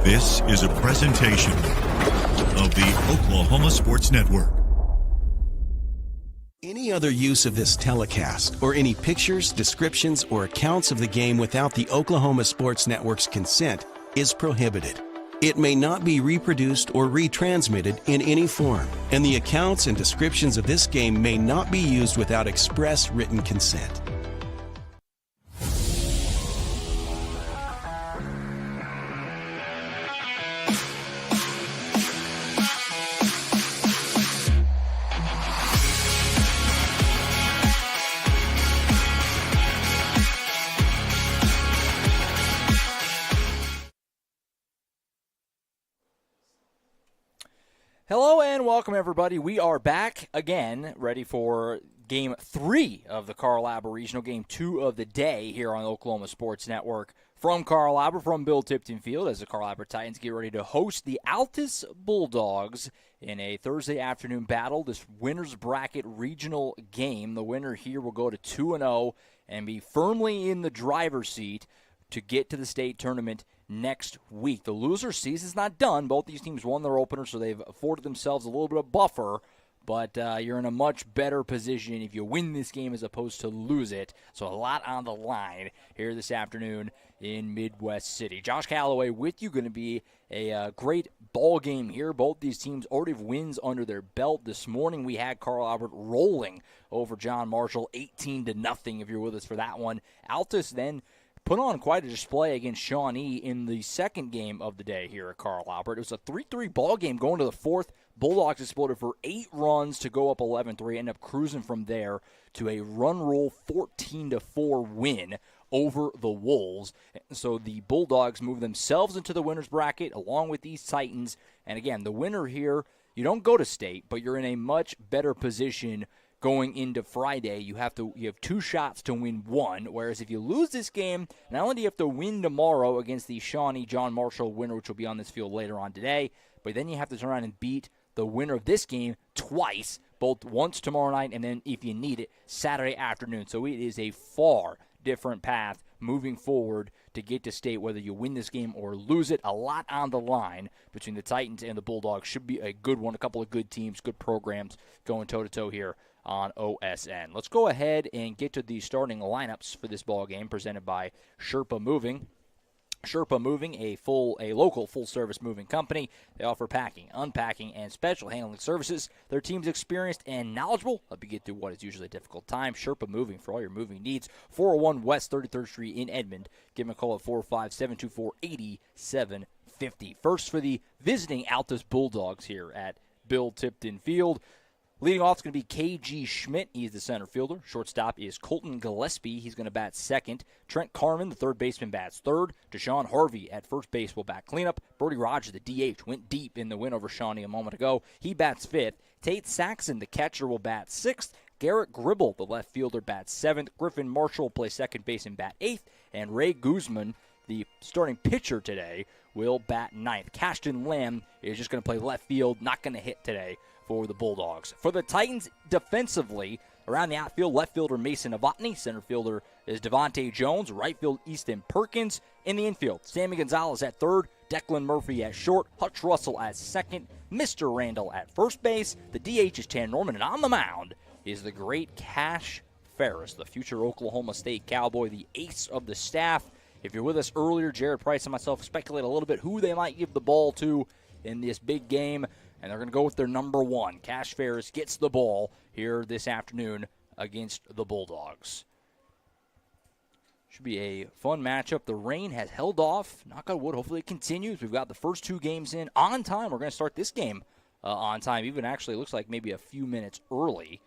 This is a presentation of the Oklahoma Sports Network. Any other use of this telecast or any pictures, descriptions, or accounts of the game without the Oklahoma Sports Network's consent is prohibited. It may not be reproduced or retransmitted in any form, and the accounts and descriptions of this game may not be used without express written consent. Hello and welcome, everybody. We are back again, ready for Game 3 of the Carl Albert Regional, Game 2 of the day here on Oklahoma Sports Network. From Carl Albert, from Bill Tipton Field, as the Carl Albert Titans get ready to host the Altus Bulldogs in a Thursday afternoon battle, this winner's bracket regional game. The winner here will go to 2-0 and be firmly in the driver's seat to get to the state tournament next week. The loser season's not done. Both these teams won their opener, so they've afforded themselves a little bit of buffer, but you're in a much better position if you win this game as opposed to lose it. So a lot on the line here this afternoon in Midwest City. Josh Calloway with you. Going to be a great ball game here. Both these teams already have wins under their belt. This morning we had Carl Albert rolling over John Marshall 18-0 if you're with us for that one. Altus then put on quite a display against Shawnee in the second game of the day here at Carl Albert. It was a 3-3 ball game going to the fourth. Bulldogs exploded for 8 runs to go up 11-3, end up cruising from there to a run roll 14-4 win over the Wolves. So the Bulldogs move themselves into the winner's bracket along with these Titans. And again, the winner here, you don't go to state, but you're in a much better position going into Friday. You have 2 shots to win 1, whereas if you lose this game, not only do you have to win tomorrow against the Shawnee John Marshall winner, which will be on this field later on today, but then you have to turn around and beat the winner of this game twice, both once tomorrow night and then, if you need it, Saturday afternoon. So it is a far different path moving forward to get to state, whether you win this game or lose it. A lot on the line between the Titans and the Bulldogs. Should be a good one. A couple of good teams, good programs going toe-to-toe here on OSN. Let's go ahead and get to the starting lineups for this ball game presented by Sherpa Moving. Sherpa Moving, a local full-service moving company. They offer packing, unpacking, and special handling services. Their team's experienced and knowledgeable. Help you get through what is usually a difficult time. Sherpa Moving for all your moving needs. 401 West 33rd Street in Edmond. Give them a call at 405-724-8750. First for the visiting Altus Bulldogs here at Bill Tipton Field. Leading off is going to be K.G. Schmidt. He's the center fielder. Shortstop is Colton Gillespie. He's going to bat second. Trent Carmen, the third baseman, bats third. Deshaun Harvey at first base will bat cleanup. Brody Rogers, the DH, went deep in the win over Shawnee a moment ago. He bats fifth. Tate Saxon, the catcher, will bat sixth. Garrett Gribble, the left fielder, bats seventh. Griffin Marshall will play second base and bat eighth. And Ray Guzman, the starting pitcher today, will bat ninth. Cashton Lamb is just going to play left field, not going to hit today for the Bulldogs. For the Titans defensively, around the outfield, left fielder Mason Novotny, center fielder is Devontae Jones, right field Easton Perkins. In the infield, Sammy Gonzalez at third, Declan Murphy at short, Hutch Russell at second, Mr. Randall at first base. The DH is Tan Norman, and on the mound is the great Cash Ferris, the future Oklahoma State Cowboy, the ace of the staff. If you're with us earlier, Jared Price and myself speculate a little bit who they might give the ball to in this big game, and they're going to go with their number one. Cash Ferris gets the ball here this afternoon against the Bulldogs. Should be a fun matchup. The rain has held off. Knock on wood. Hopefully it continues. We've got the first 2 games in on time. We're going to start this game on time. Even actually looks like maybe a few minutes early,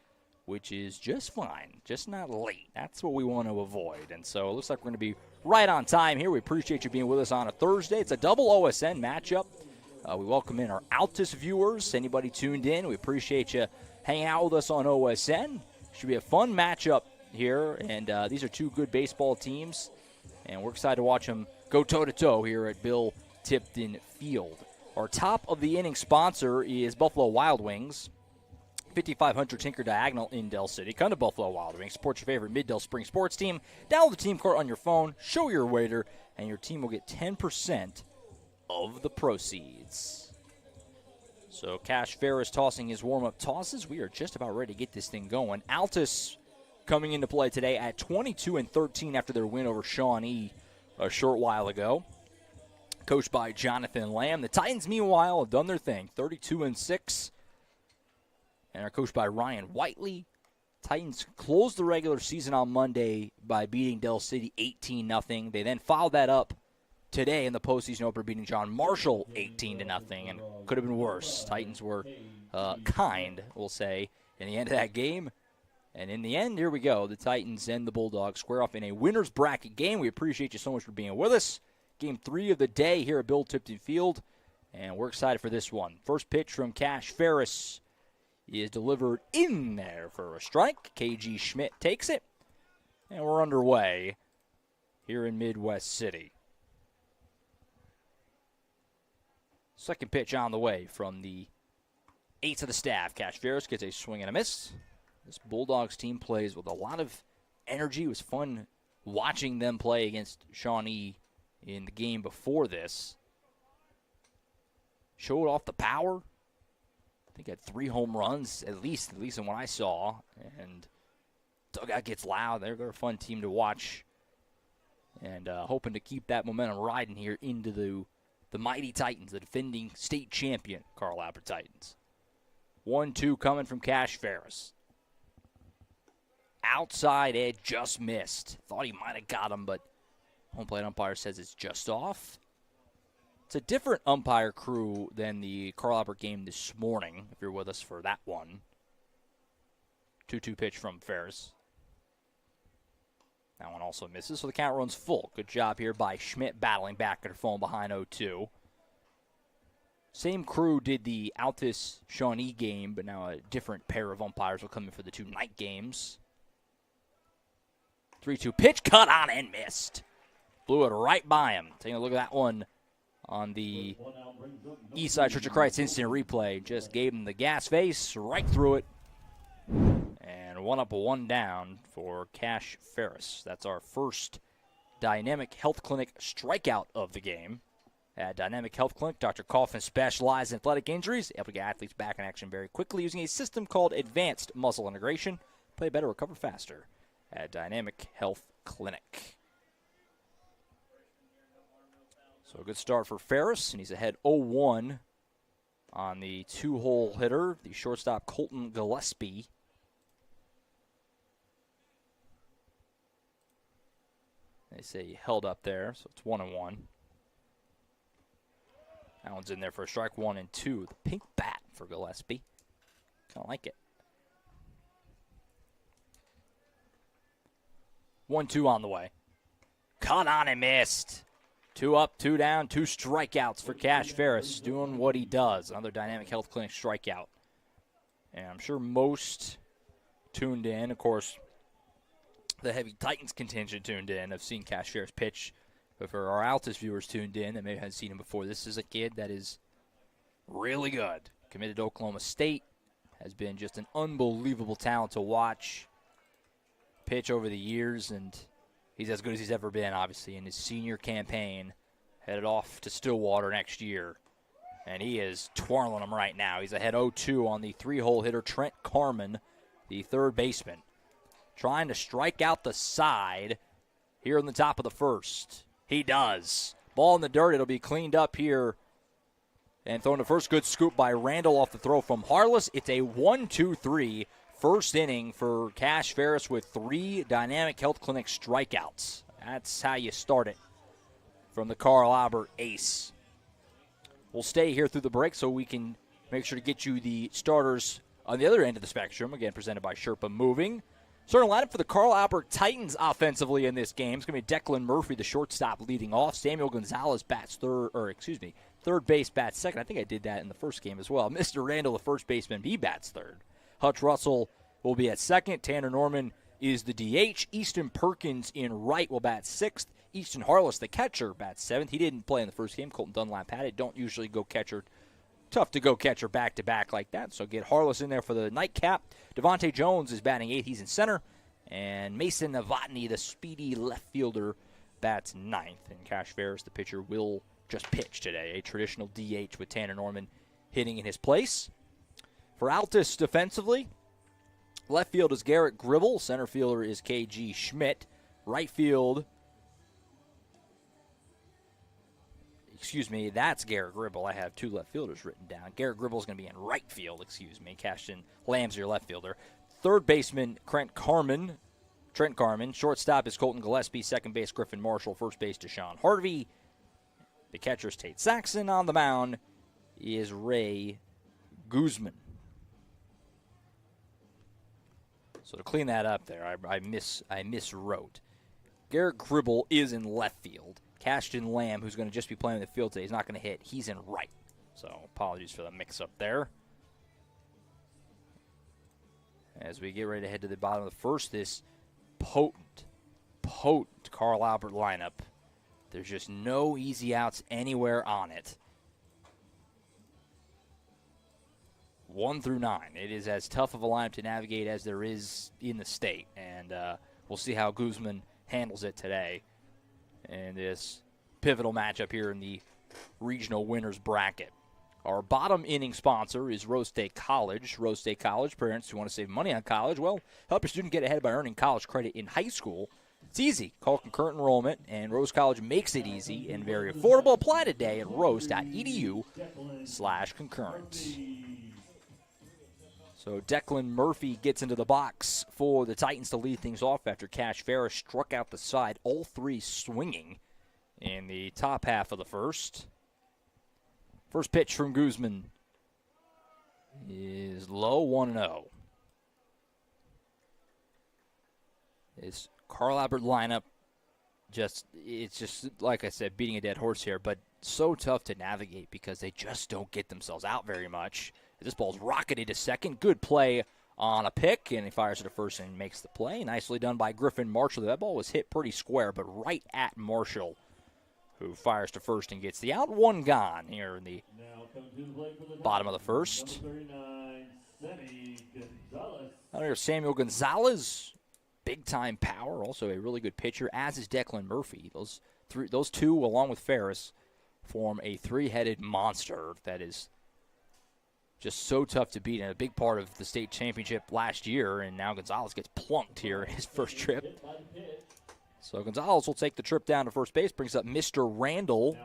which is just fine. Just not late. That's what we want to avoid. And so it looks like we're going to be right on time here. We appreciate you being with us on a Thursday. It's a double OSN matchup. We welcome in our Altus viewers. Anybody tuned in, we appreciate you hanging out with us on OSN. Should be a fun matchup here, and these are 2 good baseball teams, and we're excited to watch them go toe-to-toe here at Bill Tipton Field. Our top of the inning sponsor is Buffalo Wild Wings, 5500 Tinker Diagonal in Del City. Come to Buffalo Wild Wings. Support your favorite Mid-Del Spring sports team. Download the team card on your phone, show your waiter, and your team will get 10% of the proceeds. So Cash Ferris tossing his warm-up tosses. We are just about ready to get this thing going. Altus coming into play today at 22-13 after their win over Shawnee a short while ago. Coached by Jonathan Lamb. The Titans, meanwhile, have done their thing. 32-6. And are coached by Ryan Whiteley. Titans closed the regular season on Monday by beating Del City 18-0. They then followed that up today in the postseason opener, beating John Marshall 18-0, and could have been worse. Titans were kind, we'll say, in the end of that game. And in the end, here we go. The Titans and the Bulldogs square off in a winner's bracket game. We appreciate you so much for being with us. Game 3 of the day here at Bill Tipton Field, and we're excited for this one. First pitch from Cash Ferris is delivered in there for a strike. KG Schmidt takes it, and we're underway here in Midwest City. Second pitch on the way from the ace of the staff. Cash Ferris gets a swing and a miss. This Bulldogs team plays with a lot of energy. It was fun watching them play against Shawnee in the game before this. Showed off the power. I think had 3 home runs, at least in what I saw. And dugout gets loud. They're a fun team to watch. And hoping to keep that momentum riding here into the mighty Titans, the defending state champion Carl Albert Titans. 1-2 coming from Cash Ferris. Outside edge, just missed. Thought he might have got him, but home plate umpire says it's just off. It's a different umpire crew than the Carl Albert game this morning, if you're with us for that one. 2-2 pitch from Ferris. That one also misses, so the count runs full. Good job here by Schmidt battling back at her phone behind 0-2. Same crew did the Altus Shawnee game, but now a different pair of umpires will come in for the 2 night games. 3-2 pitch, cut on and missed. Blew it right by him. Taking a look at that one on the Eastside Church of Christ instant replay. Just gave him the gas face right through it. And 1 up, 1 down for Cash Ferris. That's our first Dynamic Health Clinic strikeout of the game. At Dynamic Health Clinic, Dr. Coffin specializes in athletic injuries, able to get athletes back in action very quickly using a system called Advanced Muscle Integration. Play better, recover faster at Dynamic Health Clinic. So a good start for Ferris, and he's ahead 0-1 on the 2-hole hitter, the shortstop Colton Gillespie. They say he held up there, so it's 1-1. That one's in there for a strike, 1-2. The pink bat for Gillespie. Kind of like it. 1-2 on the way. Caught on and missed. 2 up, 2 down, 2 strikeouts for Cash Ferris, doing what he does. Another Dynamic Health Clinic strikeout. And I'm sure most tuned in, of course, the heavy Titans contingent tuned in. I've seen Cash Ferris pitch, but for our Altus viewers tuned in that maybe haven't seen him before, this is a kid that is really good. Committed to Oklahoma State, has been just an unbelievable talent to watch pitch over the years, and he's as good as he's ever been, obviously, in his senior campaign. Headed off to Stillwater next year, and he is twirling them right now. He's ahead 0-2 on the 3-hole hitter, Trent Carman, the third baseman. Trying to strike out the side here in the top of the first. He does. Ball in the dirt. It'll be cleaned up here. And thrown to first. Good scoop by Randall off the throw from Harless. It's a 1-2-3 first inning for Cash Ferris with 3 Dynamic Health Clinic strikeouts. That's how you start it from the Carl Albert ace. We'll stay here through the break so we can make sure to get you the starters on the other end of the spectrum. Again, presented by Sherpa Moving. Starting lineup for the Carl Albert Titans offensively in this game. It's going to be Declan Murphy, the shortstop, leading off. Samuel Gonzalez bats third base bats second. I think I did that in the first game as well. Mr. Randall, the first baseman, he bats third. Hutch Russell will be at second. Tanner Norman is the DH. Easton Perkins in right will bat sixth. Easton Harless, the catcher, bats seventh. He didn't play in the first game. Colton Dunlap had it. Don't usually go catcher. Tough to go catcher back-to-back like that, so get Harless in there for the nightcap. Devontae Jones is batting eighth. He's in center. And Mason Novotny, the speedy left fielder, bats ninth. And Cash Ferris, the pitcher, will just pitched today. A traditional DH with Tanner Norman hitting in his place. For Altus defensively, left field is Garrett Gribble. Center fielder is KG Schmidt. Right field, that's Garrett Gribble. I have two left fielders written down. Garrett Gribble is going to be in right field, Cashton Lamb's your left fielder. Third baseman, Trent Carmen. Shortstop is Colton Gillespie. Second base, Griffin Marshall. First base, Deshaun Harvey. The catcher is Tate Saxon. On the mound is Ray Guzman. So to clean that up there, I miswrote. Garrett Gribble is in left field. Cashton Lamb, who's going to just be playing in the field today, is not going to hit. He's in right. So apologies for the mix-up there. As we get ready to head to the bottom of the first, this potent Carl Albert lineup. There's just no easy outs anywhere on it. 1 through 9. It is as tough of a lineup to navigate as there is in the state. And we'll see how Guzman handles it today in this pivotal matchup here in the regional winners bracket. Our bottom inning sponsor is Rose State College. Rose State College, parents who want to save money on college, well, help your student get ahead by earning college credit in high school. It's easy. Call concurrent enrollment, and Rose College makes it easy and very affordable. Apply today at rose.edu/concurrent. So Declan Murphy gets into the box for the Titans to lead things off after Cash Ferris struck out the side, all three swinging in the top half of the first. First pitch from Guzman is low, 1-0. This Carl Albert lineup, it's just, like I said, beating a dead horse here, but so tough to navigate because they just don't get themselves out very much. This ball's rocketed to second. Good play on a pick, and he fires it to first and makes the play. Nicely done by Griffin Marshall. That ball was hit pretty square, but right at Marshall, who fires to first and gets the out. One gone here in the bottom of the first. There's Samuel Gonzalez, big-time power, also a really good pitcher, as is Declan Murphy. Those two, along with Ferris, form a three-headed monster that is just so tough to beat, and a big part of the state championship last year, and now Gonzalez gets plunked here in his first trip. So Gonzalez will take the trip down to first base, brings up Mr. Randall,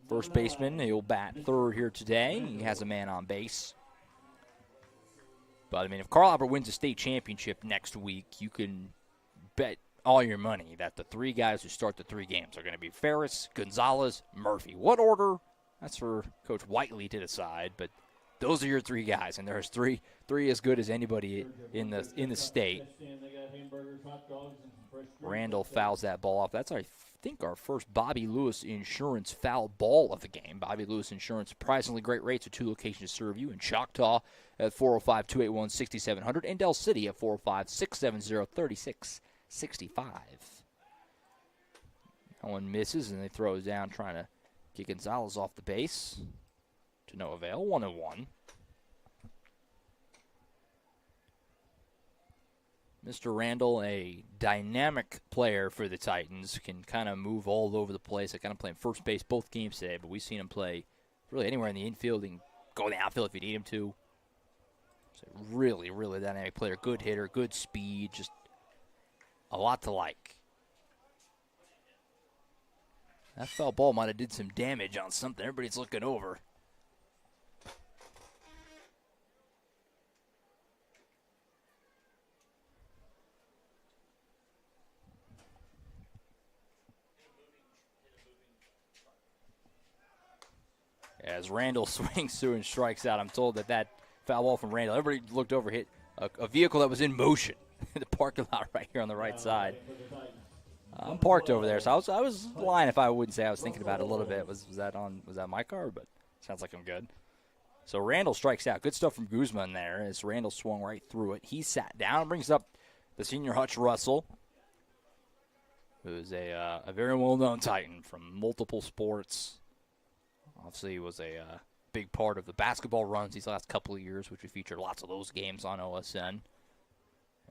first baseman. He'll bat third here today. He has a man on base. But, I mean, if Carl Albert wins the state championship next week, you can bet all your money that the three guys who start the three games are going to be Ferris, Gonzalez, Murphy. What order? That's for Coach Whiteley to decide, but those are your three guys, and there's three as good as anybody in the state. Randall fouls that ball off. That's, I think, our first Bobby Lewis Insurance foul ball of the game. Bobby Lewis Insurance, surprisingly great rates with two locations to serve you in Choctaw at 405-281-6700 and Del City at 405-670-3665. That one misses, and they throw it down trying to get Gonzalez off the base. To no avail, 1-1. Mr. Randall, a dynamic player for the Titans, can kind of move all over the place. I kind of play first base both games today, but we've seen him play really anywhere in the infield and go in the outfield if you need him to. So really, really dynamic player. Good hitter, good speed, just a lot to like. That foul ball might have did some damage on something. Everybody's looking over. As Randall swings through and strikes out, I'm told that foul ball from Randall, everybody looked over, hit a vehicle that was in motion in the parking lot right here on the right side. I'm parked over there, so I was lying if I wouldn't say I was thinking about it a little bit. Was that my car? But sounds like I'm good. So Randall strikes out. Good stuff from Guzman there as Randall swung right through it. He sat down, brings up the senior Hutch Russell, who's a very well-known Titan from multiple sports. Obviously, he was a big part of the basketball runs these last couple of years, which we featured lots of those games on OSN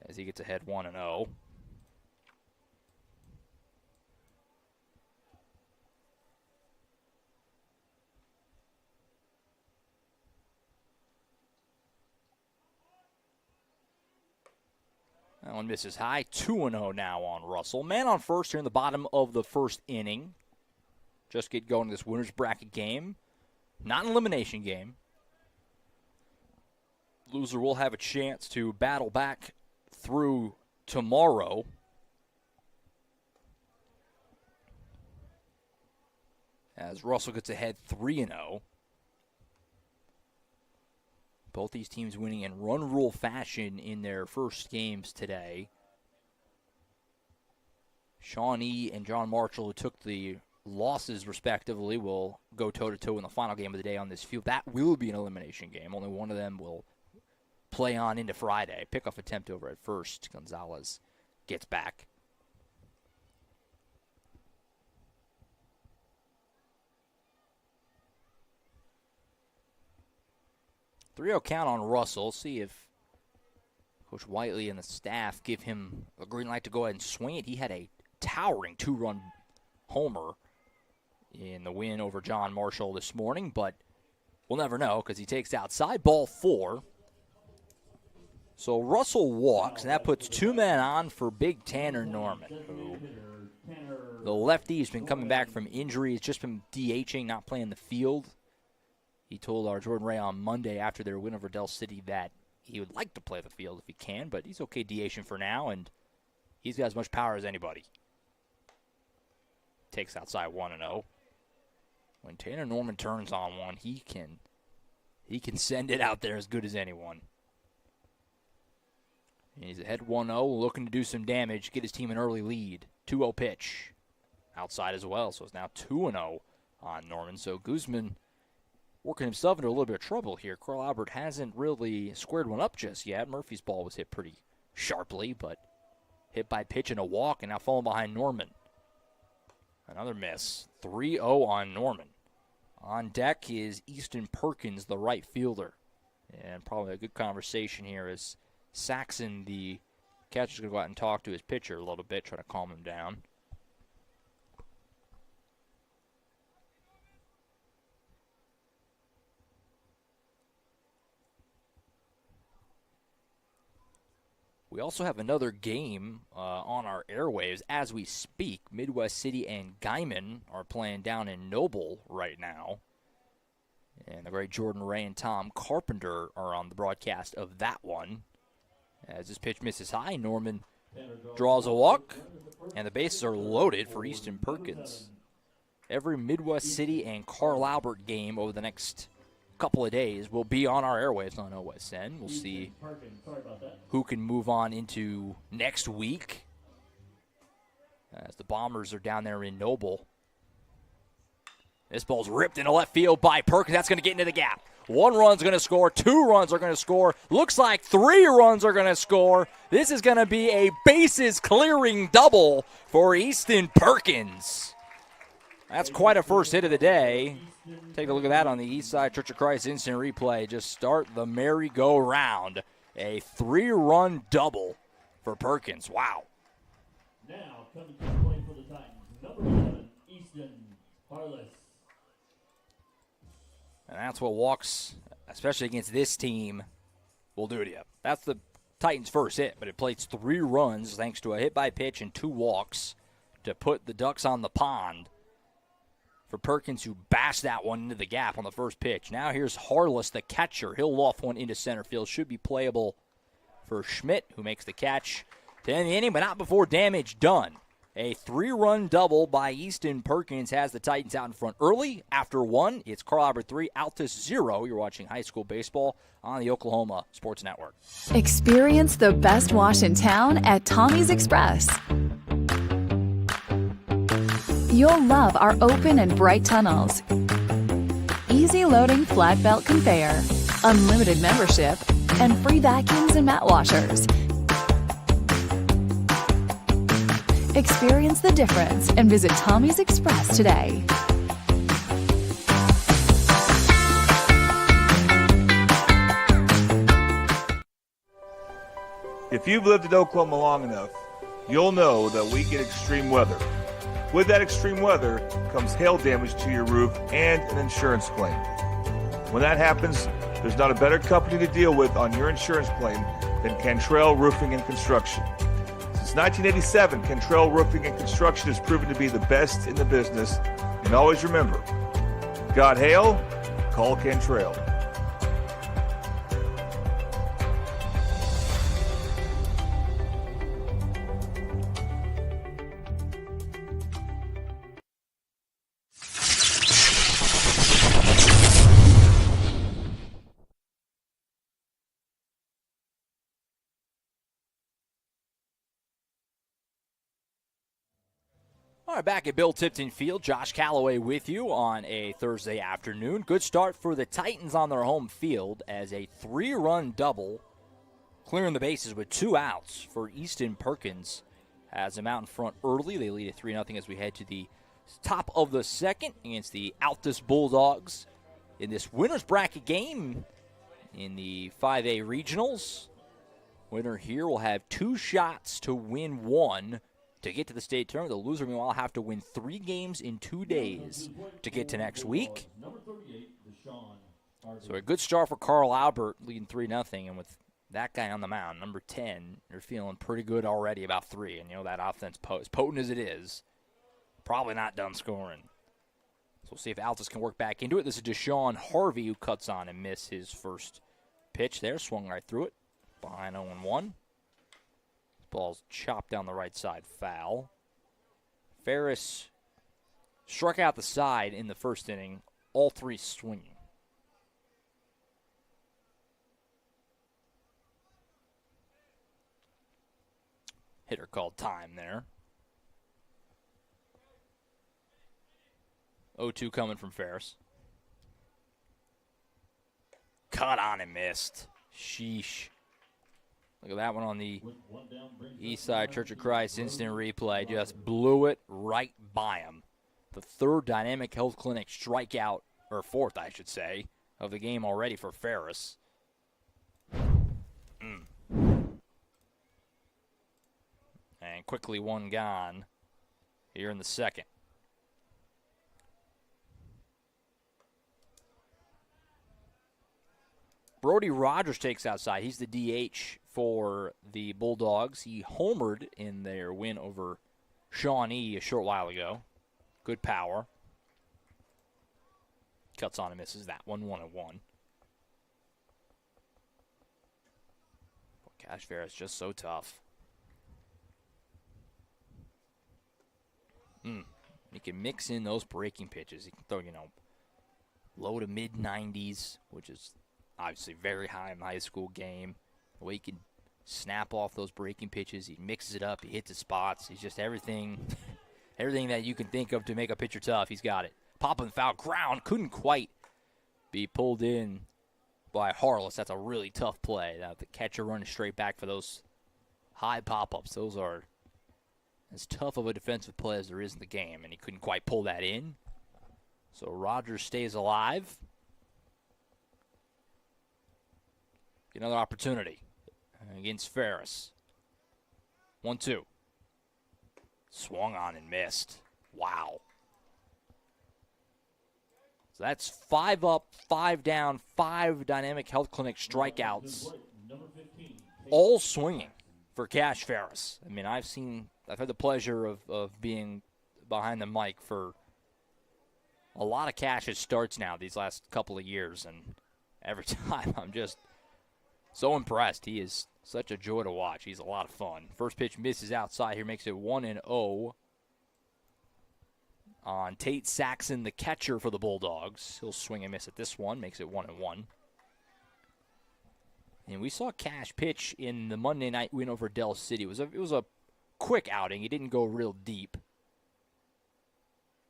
as he gets ahead 1-0. That one misses high. 2-0 now on Russell. Man on first here in the bottom of the first inning. Just get going to this winner's bracket game. Not an elimination game. Loser will have a chance to battle back through tomorrow. As Russell gets ahead 3-0. Both these teams winning in run rule fashion in their first games today. Shawnee and John Marshall, who took the losses respectively, will go toe-to-toe in the final game of the day on this field. That will be an elimination game. Only one of them will play on into Friday. Pickoff attempt over at first. Gonzalez gets back. .3-0 count on Russell. See if Coach Whiteley and the staff give him a green light to go ahead and swing it. He had a towering 2-run homer in the win over John Marshall this morning, but we'll never know because he takes outside. Ball 4. So Russell walks, and that puts 2 men on for Big Tanner Norman, who the lefty has been coming back from injury. He's just been DHing, not playing the field. He told our Jordan Ray on Monday after their win over Del City that he would like to play the field if he can, but he's okay DHing for now, and he's got as much power as anybody. Takes outside 1-0. When Tanner Norman turns on one, he can send it out there as good as anyone. And he's ahead 1-0, looking to do some damage, get his team an early lead. 2-0 pitch. Outside as well, so it's now 2-0 on Norman. So Guzman working himself into a little bit of trouble here. Carl Albert hasn't really squared one up just yet. Murphy's ball was hit pretty sharply, but hit by pitch and a walk, and now falling behind Norman. Another miss. 3-0 on Norman. On deck is Easton Perkins, the right fielder. And probably a good conversation here as Saxon, the catcher's going to go out and talk to his pitcher a little bit, try to calm him down. We also have another game on our airwaves as we speak. Midwest City and Guyman are playing down in Noble right now. And the great Jordan Ray and Tom Carpenter are on the broadcast of that one. As this pitch misses high, Norman draws a walk, and the bases are loaded for Easton Perkins. Every Midwest City and Carl Albert game over the next couple of days will be on our airwaves on OSN. We'll see who can move on into next week as the Bombers are down there in Noble. This ball's ripped into left field by Perkins. That's going to get into the gap. 1 run's going to score. 2 runs are going to score. Looks like 3 runs are going to score. This is going to be a bases-clearing double for Easton Perkins. That's quite a first hit of the day. Take a look at that on the East Side Church of Christ instant replay. Just start the merry-go-round. A 3-run double for Perkins. Wow. Now coming to the plate for the Titans, number 7, Easton Harless. And that's what walks, especially against this team, will do to you. That's the Titans' first hit, but it plates 3 runs thanks to a hit by pitch and 2 walks to put the Ducks on the pond for Perkins, who bashed that one into the gap on the first pitch. Now here's Harless, the catcher. He'll loft one into center field. Should be playable for Schmidt, who makes the catch to end the inning, but not before damage done. A 3-run double by Easton Perkins has the Titans out in front early. After 1, it's Carl Albert 3, Altus 0. You're watching high school baseball on the Oklahoma Sports Network. Experience the best wash in town at Tommy's Express. You'll love our open and bright tunnels, easy loading flat belt conveyor, unlimited membership, and free vacuums and mat washers. Experience the difference and visit Tommy's Express today. If you've lived in Oklahoma long enough, you'll know that we get extreme weather. With that extreme weather comes hail damage to your roof and an insurance claim. When that happens, there's not a better company to deal with on your insurance claim than Cantrell Roofing and Construction. Since 1987, Cantrell Roofing and Construction has proven to be the best in the business. And always remember, God hail, call Cantrell. All right, back at Bill Tipton Field, Josh Calloway with you on a Thursday afternoon. Good start for the Titans on their home field as a 3-run double, clearing the bases with 2 outs for Easton Perkins. Has them out in front early. They lead at 3-0 as we head to the top of the second against the Altus Bulldogs in this winner's bracket game in the 5A regionals. Winner here will have 2 shots to win 1 to get to the state tournament. The loser, meanwhile, have to win 3 games in 2 days to get to next week. So a good start for Carl Albert, leading 3-0, and with that guy on the mound, number 10, you're feeling pretty good already about 3. And, that offense, as potent as it is, probably not done scoring. So we'll see if Altus can work back into it. This is Deshaun Harvey, who cuts on and missed his first pitch there. Swung right through it. Behind 0-1. Ball's chopped down the right side, foul. Ferris struck out the side in the first inning, all 3 swinging. Hitter called time there. 0-2 coming from Ferris. Cut on and missed. Sheesh. Look at that one on the Eastside Church of Christ instant replay. Just blew it right by him. The 3rd Dynamic Health Clinic strikeout, or 4th, I should say, of the game already for Ferris. And quickly 1 gone here in the second. Brody Rogers takes outside. He's the DH for the Bulldogs. He homered in their win over Shawnee a short while ago. Good power. Cuts on and misses that one, 1-1. Cash Ferris just so tough. He can mix in those breaking pitches. He can throw, low to mid-90s, which is obviously very high in the high school game. The way he can snap off those breaking pitches, he mixes it up, he hits his spots. He's just everything that you can think of to make a pitcher tough. He's got it. Pop on the foul ground, couldn't quite be pulled in by Harless. That's a really tough play. Now the catcher running straight back for those high pop-ups. Those are as tough of a defensive play as there is in the game, and he couldn't quite pull that in. So Rogers stays alive. Another opportunity against Ferris. 1-2. Swung on and missed. Wow. So that's 5 up, 5 down, 5 Dynamic Health Clinic strikeouts, all swinging for Cash Ferris. I mean, I've had the pleasure of being behind the mic for a lot of Cash's starts now these last couple of years, and every time I'm just so impressed. He is such a joy to watch. He's a lot of fun. First pitch misses outside here, makes it 1-0 on Tate Saxon, the catcher for the Bulldogs. He'll swing and miss at this one, makes it 1-1. And we saw Cash pitch in the Monday night win over Del City. It was a quick outing. He didn't go real deep.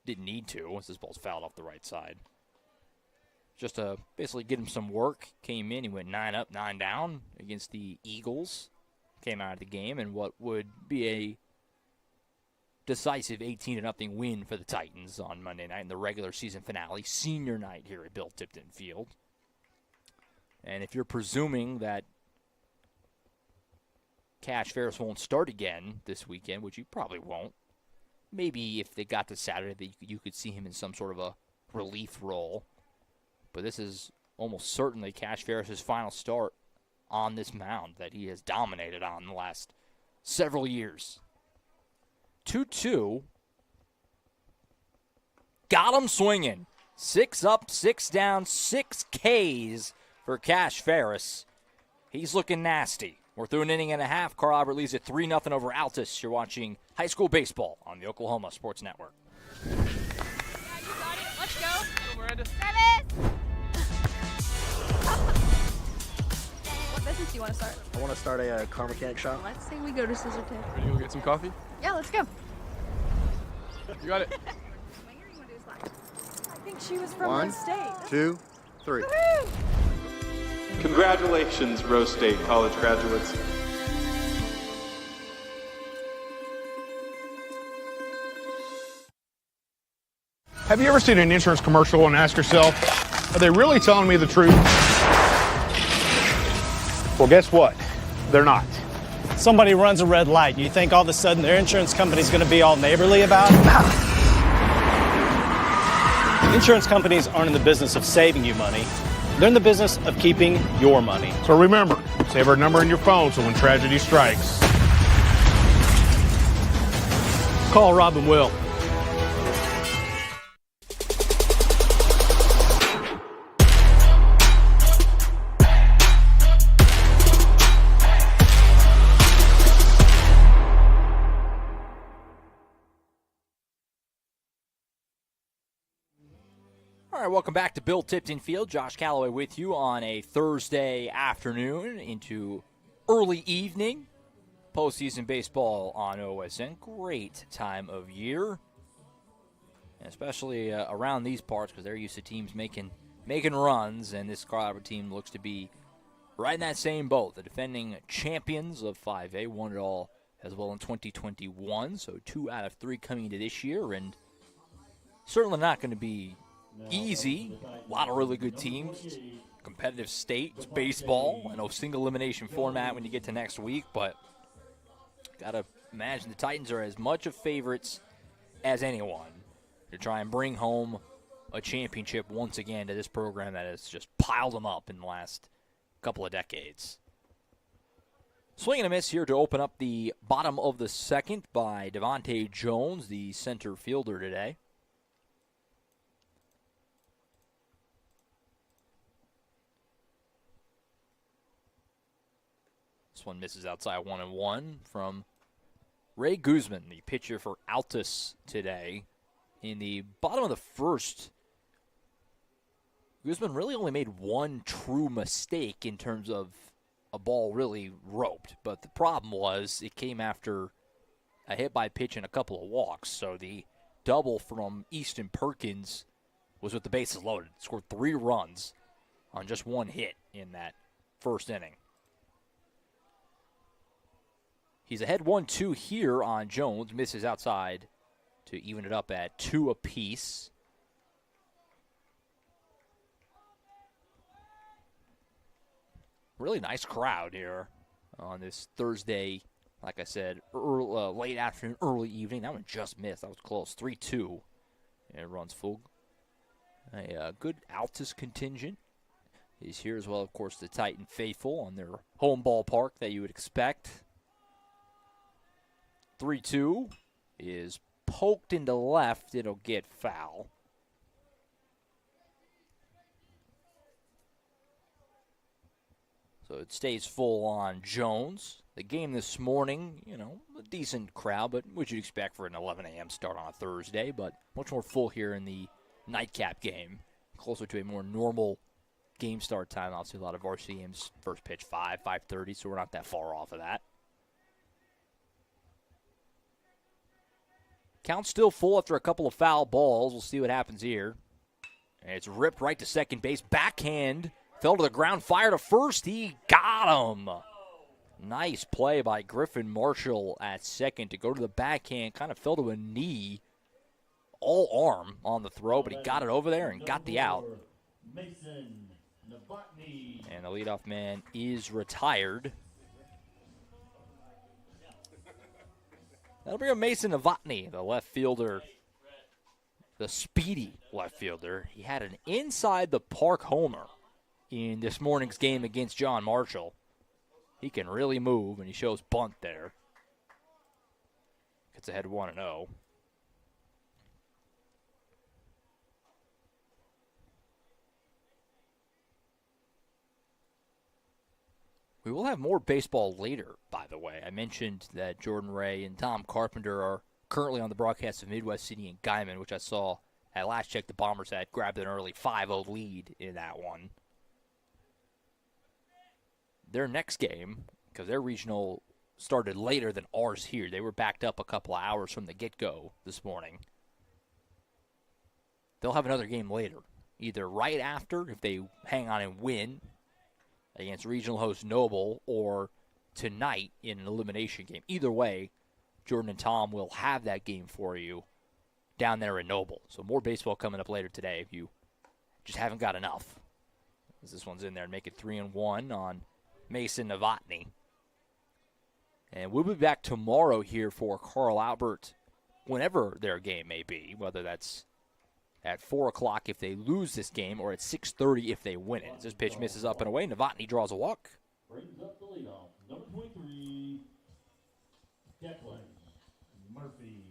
Didn't need to once this ball's fouled off the right side. Just to basically get him some work. Came in, he went 9 up, 9 down against the Eagles. Came out of the game in what would be a decisive 18-0 win for the Titans on Monday night in the regular season finale, senior night here at Bill Tipton Field. And if you're presuming that Cash Ferris won't start again this weekend, which you probably won't, maybe if they got to Saturday, you could see him in some sort of a relief role. But this is almost certainly Cash Ferris' final start on this mound that he has dominated on the last several years. 2-2. Got him swinging. 6 up, 6 down, 6 Ks for Cash Ferris. He's looking nasty. We're through an inning and a half. Carl Albert leads it 3-0 over Altus. You're watching high school baseball on the Oklahoma Sports Network. Yeah, you got it. Let's go. Travis! What business do you want to start? I want to start a car mechanic shop. Let's say we go to Scissor Tip. Ready to go get some coffee? Yeah, let's go. You got it. I think she was from One, Rose State. 2, 3. Woohoo! Congratulations, Rose State college graduates. Have you ever seen an insurance commercial and asked yourself, are they really telling me the truth? Well, guess what? They're not. Somebody runs a red light and you think all of a sudden their insurance company's going to be all neighborly about it? Insurance companies aren't in the business of saving you money. They're in the business of keeping your money. So remember, save our number in your phone so when tragedy strikes, Call Rob and Will. All right, welcome back to Bill Tipton Field. Josh Calloway with you on a Thursday afternoon into early evening. Postseason baseball on OSN. Great time of year, especially around these parts because they're used to teams making runs, and this Carl Albert team looks to be right in that same boat. The defending champions of 5A won it all as well in 2021, so 2 out of 3 coming into this year, and certainly not going to be easy. A lot of really good teams. Competitive state. It's baseball. I know single elimination format when you get to next week, but got to imagine the Titans are as much of favorites as anyone to try and bring home a championship once again to this program that has just piled them up in the last couple of decades. Swing and a miss here to open up the bottom of the second by Devontae Jones, the center fielder today. This one misses outside 1-1 from Ray Guzman, the pitcher for Altus today. In the bottom of the first, Guzman really only made one true mistake in terms of a ball really roped. But the problem was it came after a hit by pitch and a couple of walks. So the double from Easton Perkins was with the bases loaded. Scored 3 runs on just one hit in that first inning. He's ahead 1-2 here on Jones. Misses outside to even it up at 2 apiece. Really nice crowd here on this Thursday, like I said, late afternoon, early evening. That one just missed. That was close. 3-2. It runs full. A good Altus contingent is here as well. Of course, the Titan faithful on their home ballpark that you would expect. 3-2 is poked into left. It'll get foul. So it stays full on Jones. The game this morning, a decent crowd, but what you'd expect for an 11 a.m. start on a Thursday, but much more full here in the nightcap game. Closer to a more normal game start time. Obviously, a lot of varsity games, first pitch 5:30, so we're not that far off of that. Count still full after a couple of foul balls. We'll see what happens here. And it's ripped right to second base. Backhand. Fell to the ground. Fire to first. He got him. Nice play by Griffin Marshall at second to go to the backhand. Kind of fell to a knee. All arm on the throw, but he got it over there and got the out. And the leadoff man is retired. That'll bring up Mason Novotny, the left fielder, the speedy left fielder. He had an inside-the-park homer in this morning's game against John Marshall. He can really move, and he shows bunt there. Rockets ahead 1-0. We will have more baseball later, by the way. I mentioned that Jordan Ray and Tom Carpenter are currently on the broadcast of Midwest City and Guyman, which I saw at last check the Bombers had grabbed an early 5-0 lead in that one. Their next game, because their regional started later than ours here, they were backed up a couple of hours from the get-go this morning. They'll have another game later, either right after, if they hang on and win, against regional host Noble, or tonight in an elimination game. Either way, Jordan and Tom will have that game for you down there in Noble. So more baseball coming up later today if you just haven't got enough. As this one's in there and make it 3-1 on Mason Novotny. And we'll be back tomorrow here for Carl Albert, whenever their game may be, whether that's at 4 o'clock if they lose this game, or at 6:30 if they win it. As this pitch misses up and away, Novotny draws a walk. Brings up the leadoff, number 23, Declan Murphy.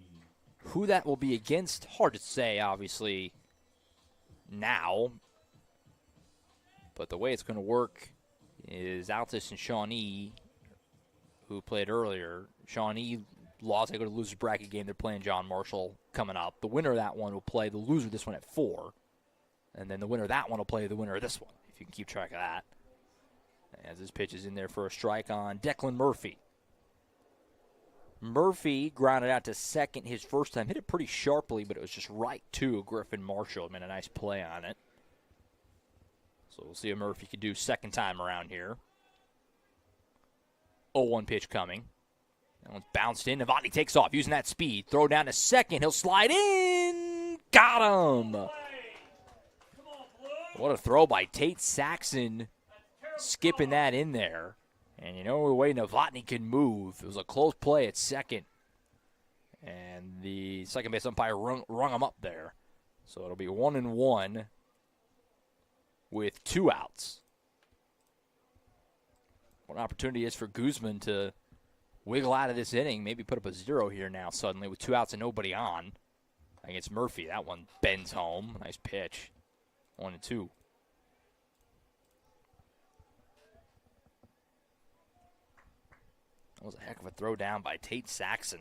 Who that will be against, hard to say, obviously, now. But the way it's going to work is Altus and Shawnee, who played earlier. Shawnee lost. They go to the loser's bracket game. They're playing John Marshall coming up. The winner of that one will play the loser of this one at 4. And then the winner of that one will play the winner of this one, if you can keep track of that. As this pitch is in there for a strike on Declan Murphy. Murphy grounded out to second his first time. Hit it pretty sharply, but it was just right to Griffin Marshall. Made a nice play on it. So we'll see if Murphy can do second time around here. 0-1 pitch coming. That one's bounced in. Novotny takes off, using that speed. Throw down to second. He'll slide in. Got him. What a throw by Tate Saxon. Skipping that in there. And you know the way Novotny can move. It was a close play at second. And the second base umpire rung him up there. So it'll be 1-1 with 2 outs. What an opportunity is for Guzman to wiggle out of this inning, maybe put up a 0 here now suddenly with 2 outs and nobody on against Murphy. That one bends home. Nice pitch. 1-2. That was a heck of a throw down by Tate Saxon.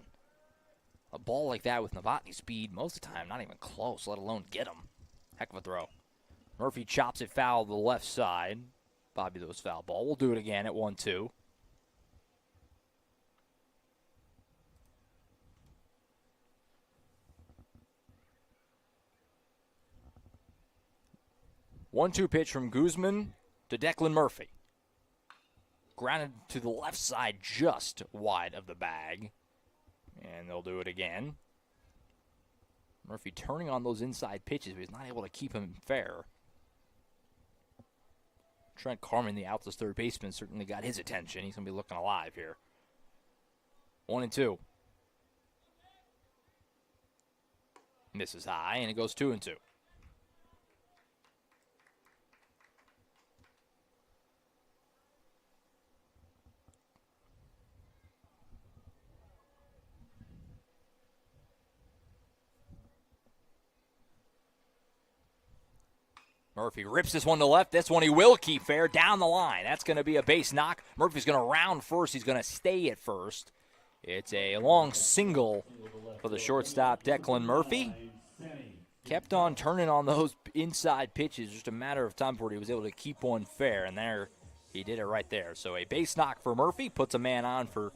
A ball like that with Novotny speed, most of the time, not even close, let alone get him. Heck of a throw. Murphy chops it foul to the left side. Bobby Lewis foul ball. We'll do it again at 1-2. One-two pitch from Guzman to Declan Murphy. Grounded to the left side just wide of the bag. And they'll do it again. Murphy turning on those inside pitches, but he's not able to keep him fair. Trent Carmen, the Altus third baseman, certainly got his attention. He's going to be looking alive here. 1-2. Misses high, and it goes 2-2. Murphy rips this one to left. This one he will keep fair down the line. That's going to be a base knock. Murphy's going to round first. He's going to stay at first. It's a long single for the shortstop, Declan Murphy. Kept on turning on those inside pitches. Just a matter of time before he was able to keep one fair. And there, he did it right there. So a base knock for Murphy. Puts a man on for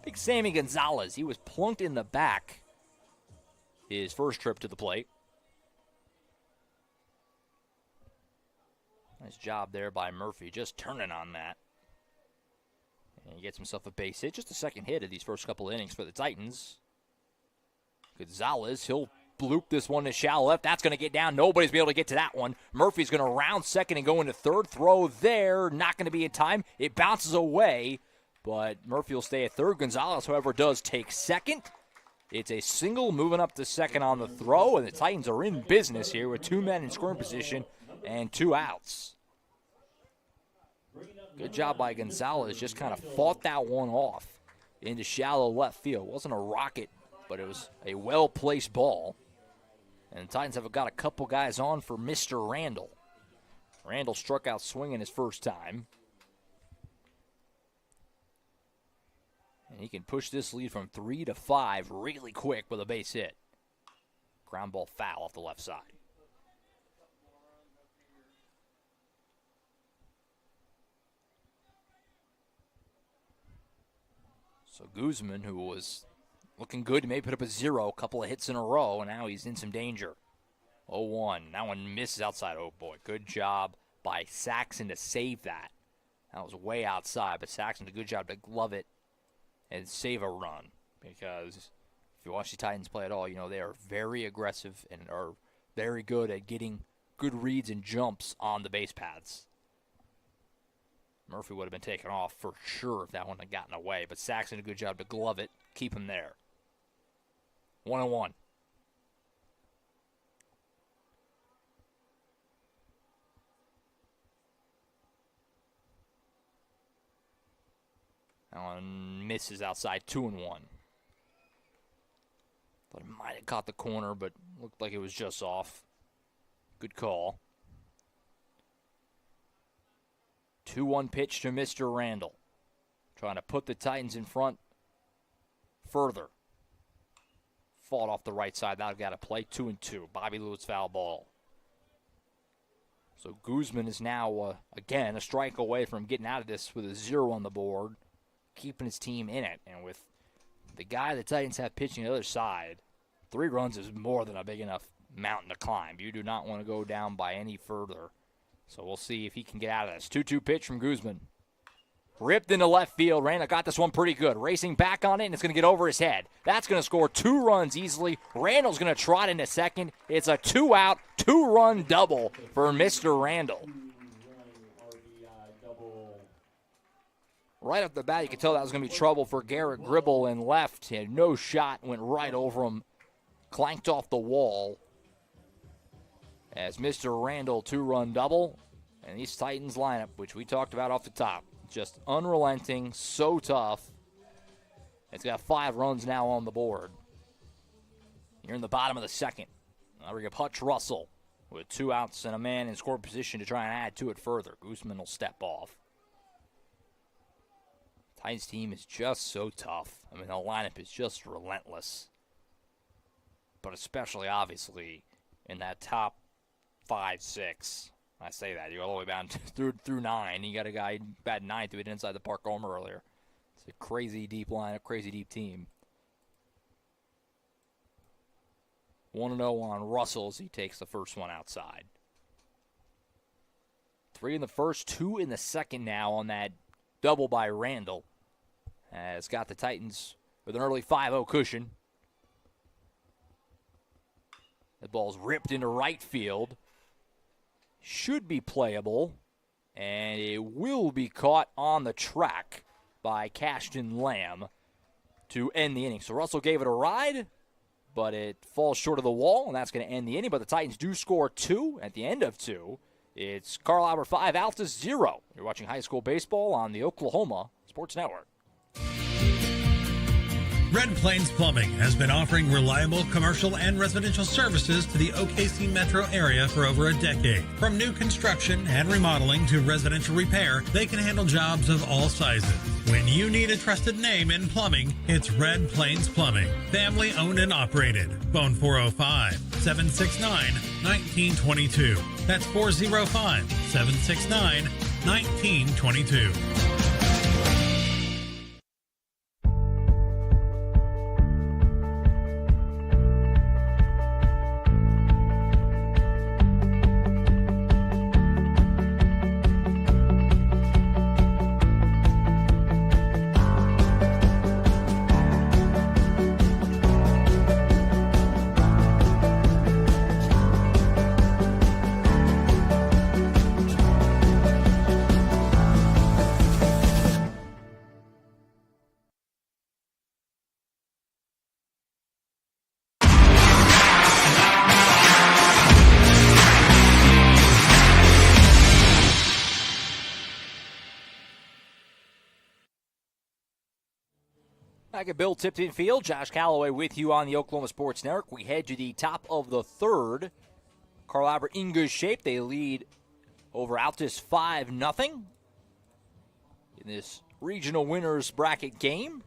big Sammy Gonzalez. He was plunked in the back his first trip to the plate. Nice job there by Murphy, just turning on that. And he gets himself a base hit. Just a second hit of these first couple innings for the Titans. Gonzalez, he'll bloop this one to shallow left. That's going to get down. Nobody's be able to get to that one. Murphy's going to round second and go into third. Throw there. Not going to be in time. It bounces away, but Murphy will stay at third. Gonzalez, however, does take second. It's a single moving up to second on the throw, and the Titans are in business here with 2 men in scoring position and 2 outs. Good job by Gonzalez. Just kind of fought that one off into shallow left field. Wasn't a rocket but it was a well-placed ball. And the Titans have got a couple guys on for Mr. Randall. Randall struck out swinging his first time. And he can push this lead from 3 to 5 really quick with a base hit. Ground ball foul off the left side. So Guzman, who was looking good, he may put up a 0, a couple of hits in a row, and now he's in some danger. 0-1. That one misses outside. Oh, boy. Good job by Saxon to save that. That was way outside, but Saxon did a good job to glove it and save a run. Because if you watch the Titans play at all, you know they are very aggressive and are very good at getting good reads and jumps on the base paths. Murphy would have been taken off for sure if that one had gotten away, but Saxon did a good job to glove it, keep him there. 1-1. That one misses outside, 2-1. Thought it might have caught the corner, but looked like it was just off. Good call. 2-1 pitch to Mr. Randall. Trying to put the Titans in front further. Fought off the right side. That'll got to play 2-2. Bobby Lewis foul ball. So Guzman is now, again, a strike away from getting out of this with a 0 on the board, keeping his team in it. And with the guy the Titans have pitching the other side, 3 runs is more than a big enough mountain to climb. You do not want to go down by any further. So we'll see if he can get out of this. 2-2 pitch from Guzman. Ripped into left field. Randall got this one pretty good. Racing back on it, and it's going to get over his head. That's going to score 2 runs easily. Randall's going to trot into second. It's a 2-out, 2-run double for Mr. Randall. Right off the bat, you could tell that was going to be trouble for Garrett Gribble in left. He had no shot, went right over him, clanked off the wall. As Mr. Randall 2-run double, and these Titans lineup, which we talked about off the top, just unrelenting, so tough. It's got 5 runs now on the board. You're in the bottom of the second. Now we have Hutch Russell with 2 outs and a man in score position to try and add to it further. Guzman will step off. Titans team is just so tough. I mean, the lineup is just relentless. But especially, obviously, in that top 5, 6. I say that. You go all the way down through 9. You got a guy batting 9th who hit inside the park home earlier. It's a crazy deep lineup, crazy deep team. 1-0 on Russell as he takes the first one outside. 3 in the first, 2 in the second now on that double by Randall. Has got the Titans with an early 5-0 cushion. The ball's ripped into right field. Should be playable, and it will be caught on the track by Cashton Lamb to end the inning. So Russell gave it a ride, but it falls short of the wall, and that's going to end the inning. But the Titans do score 2 at the end of 2. It's Carl Albert 5, Altus 0. You're watching high school baseball on the Oklahoma Sports Network. Red Plains Plumbing has been offering reliable commercial and residential services to the OKC metro area for over a decade. From new construction and remodeling to residential repair, they can handle jobs of all sizes. When you need a trusted name in plumbing, it's Red Plains Plumbing. Family owned and operated. Phone 405-769-1922. That's 405-769-1922. Back at Bill Tipton Field, Josh Calloway with you on the Oklahoma Sports Network. We head to the top of the third. Carl Albert in good shape. They lead over Altus 5-0 in this regional winners bracket game.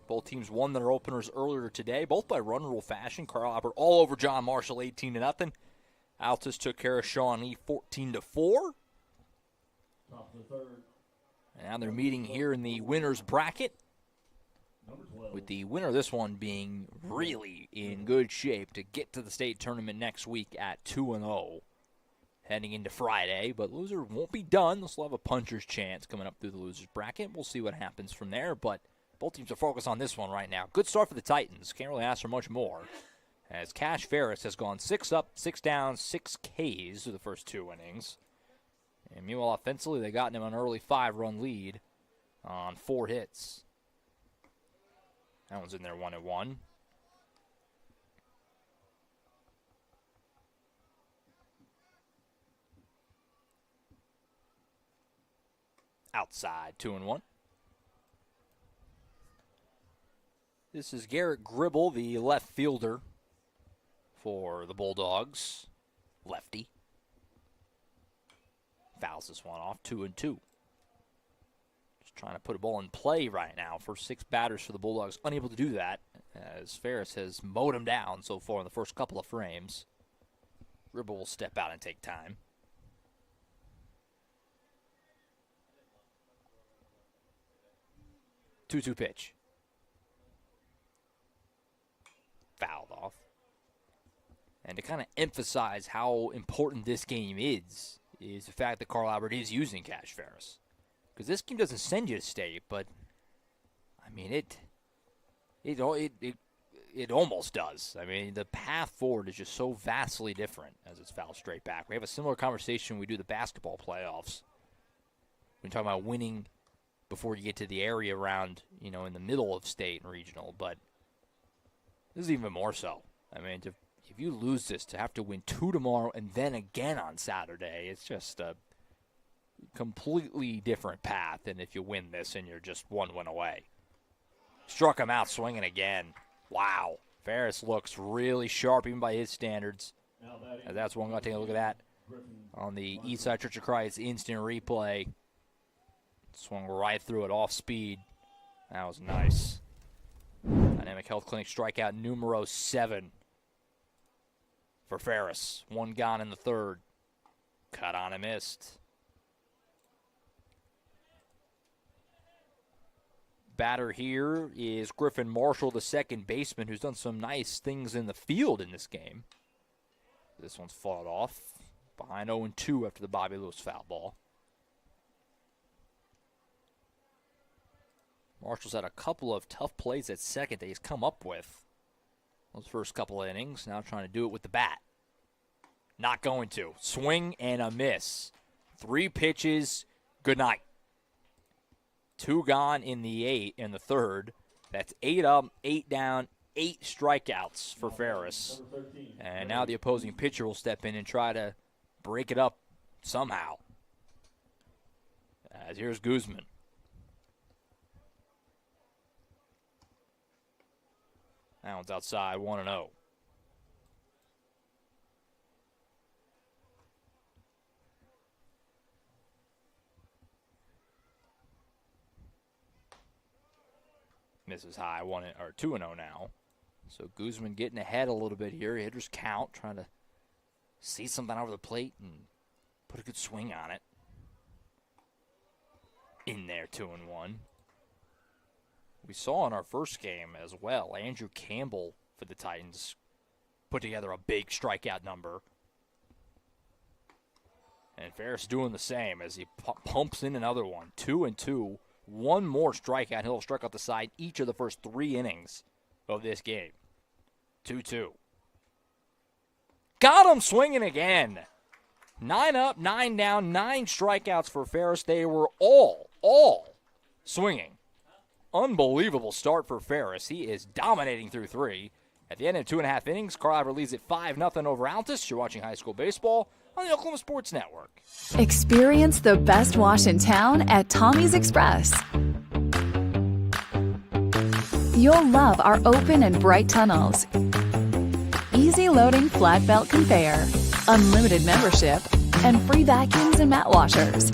Both teams won their openers earlier today, both by run rule fashion. Carl Albert all over John Marshall 18-0. Altus took care of Shawnee 14-4. Top of the third. And now they're meeting here in the winners bracket, with the winner of this one being really in good shape to get to the state tournament next week at 2-0, heading into Friday. But loser won't be done. They'll still have a puncher's chance coming up through the losers bracket. We'll see what happens from there, but both teams are focused on this one right now. Good start for the Titans. Can't really ask for much more, as Cash Ferris has gone 6 up, 6 down, 6 Ks through the first 2 innings. And meanwhile, offensively, they got him an early 5-run lead on 4 hits. That one's in there 1-1. Outside, 2-1. This is Garrett Gribble, the left fielder for the Bulldogs. Lefty. Fouls this one off, 2-2. Just trying to put a ball in play right now. First 6 batters for the Bulldogs, unable to do that, as Ferris has mowed him down so far in the first couple of frames. Gribble will step out and take time. Two-two pitch. Fouled off. And to kind of emphasize how important this game is the fact that Carl Albert is using Cash Ferris. Because this game doesn't send you to state, but, I mean, it almost does. I mean, the path forward is just so vastly different as it's fouled straight back. We have a similar conversation when we do the basketball playoffs. We're talking about winning before you get to the area around, in the middle of state and regional, but this is even more so. I mean, if you lose this, to have to win 2 tomorrow and then again on Saturday, it's just a completely different path than if you win this and you're just 1 win away. Struck him out swinging again. Wow. Ferris looks really sharp even by his standards. That's one I'm going to take a look at that on the Eastside Church of Christ instant replay. Swung right through it off speed. That was nice. Dynamic Health Clinic strikeout numero 7 for Ferris. 1 gone in the third. Cut on and missed. Batter here is Griffin Marshall, the second baseman, who's done some nice things in the field in this game. This one's fought off. Behind 0-2 after the Bobby Lewis foul ball. Marshall's had a couple of tough plays at second that he's come up with those first couple of innings. Now trying to do it with the bat. Not going to. Swing and a miss. 3 pitches. Good night. 2 gone in the third. That's 8 up, 8 down, 8 strikeouts for Ferris. And now the opposing pitcher will step in and try to break it up somehow. As here's Guzman. That one's outside, 1-0. Misses high, 2-0 now. So Guzman getting ahead a little bit here. Hitters count, trying to see something over the plate and put a good swing on it. In there, 2-1. We saw in our first game as well, Andrew Campbell for the Titans put together a big strikeout number. And Ferris doing the same as he pumps in another one. 2-2. 1 more strikeout. He'll strike out the side each of the first 3 innings of this game. 2-2. Got him swinging again. 9 up, 9 down, 9 strikeouts for Ferris. They were all swinging. Unbelievable start for Ferris. He is dominating through 3. At the end of 2.5 innings, Carl Albert leads at 5-0 over Altus. You're watching high school baseball on the Oklahoma Sports Network. Experience the best wash in town at Tommy's Express. You'll love our open and bright tunnels, easy loading flat belt conveyor, unlimited membership, and free vacuums and mat washers.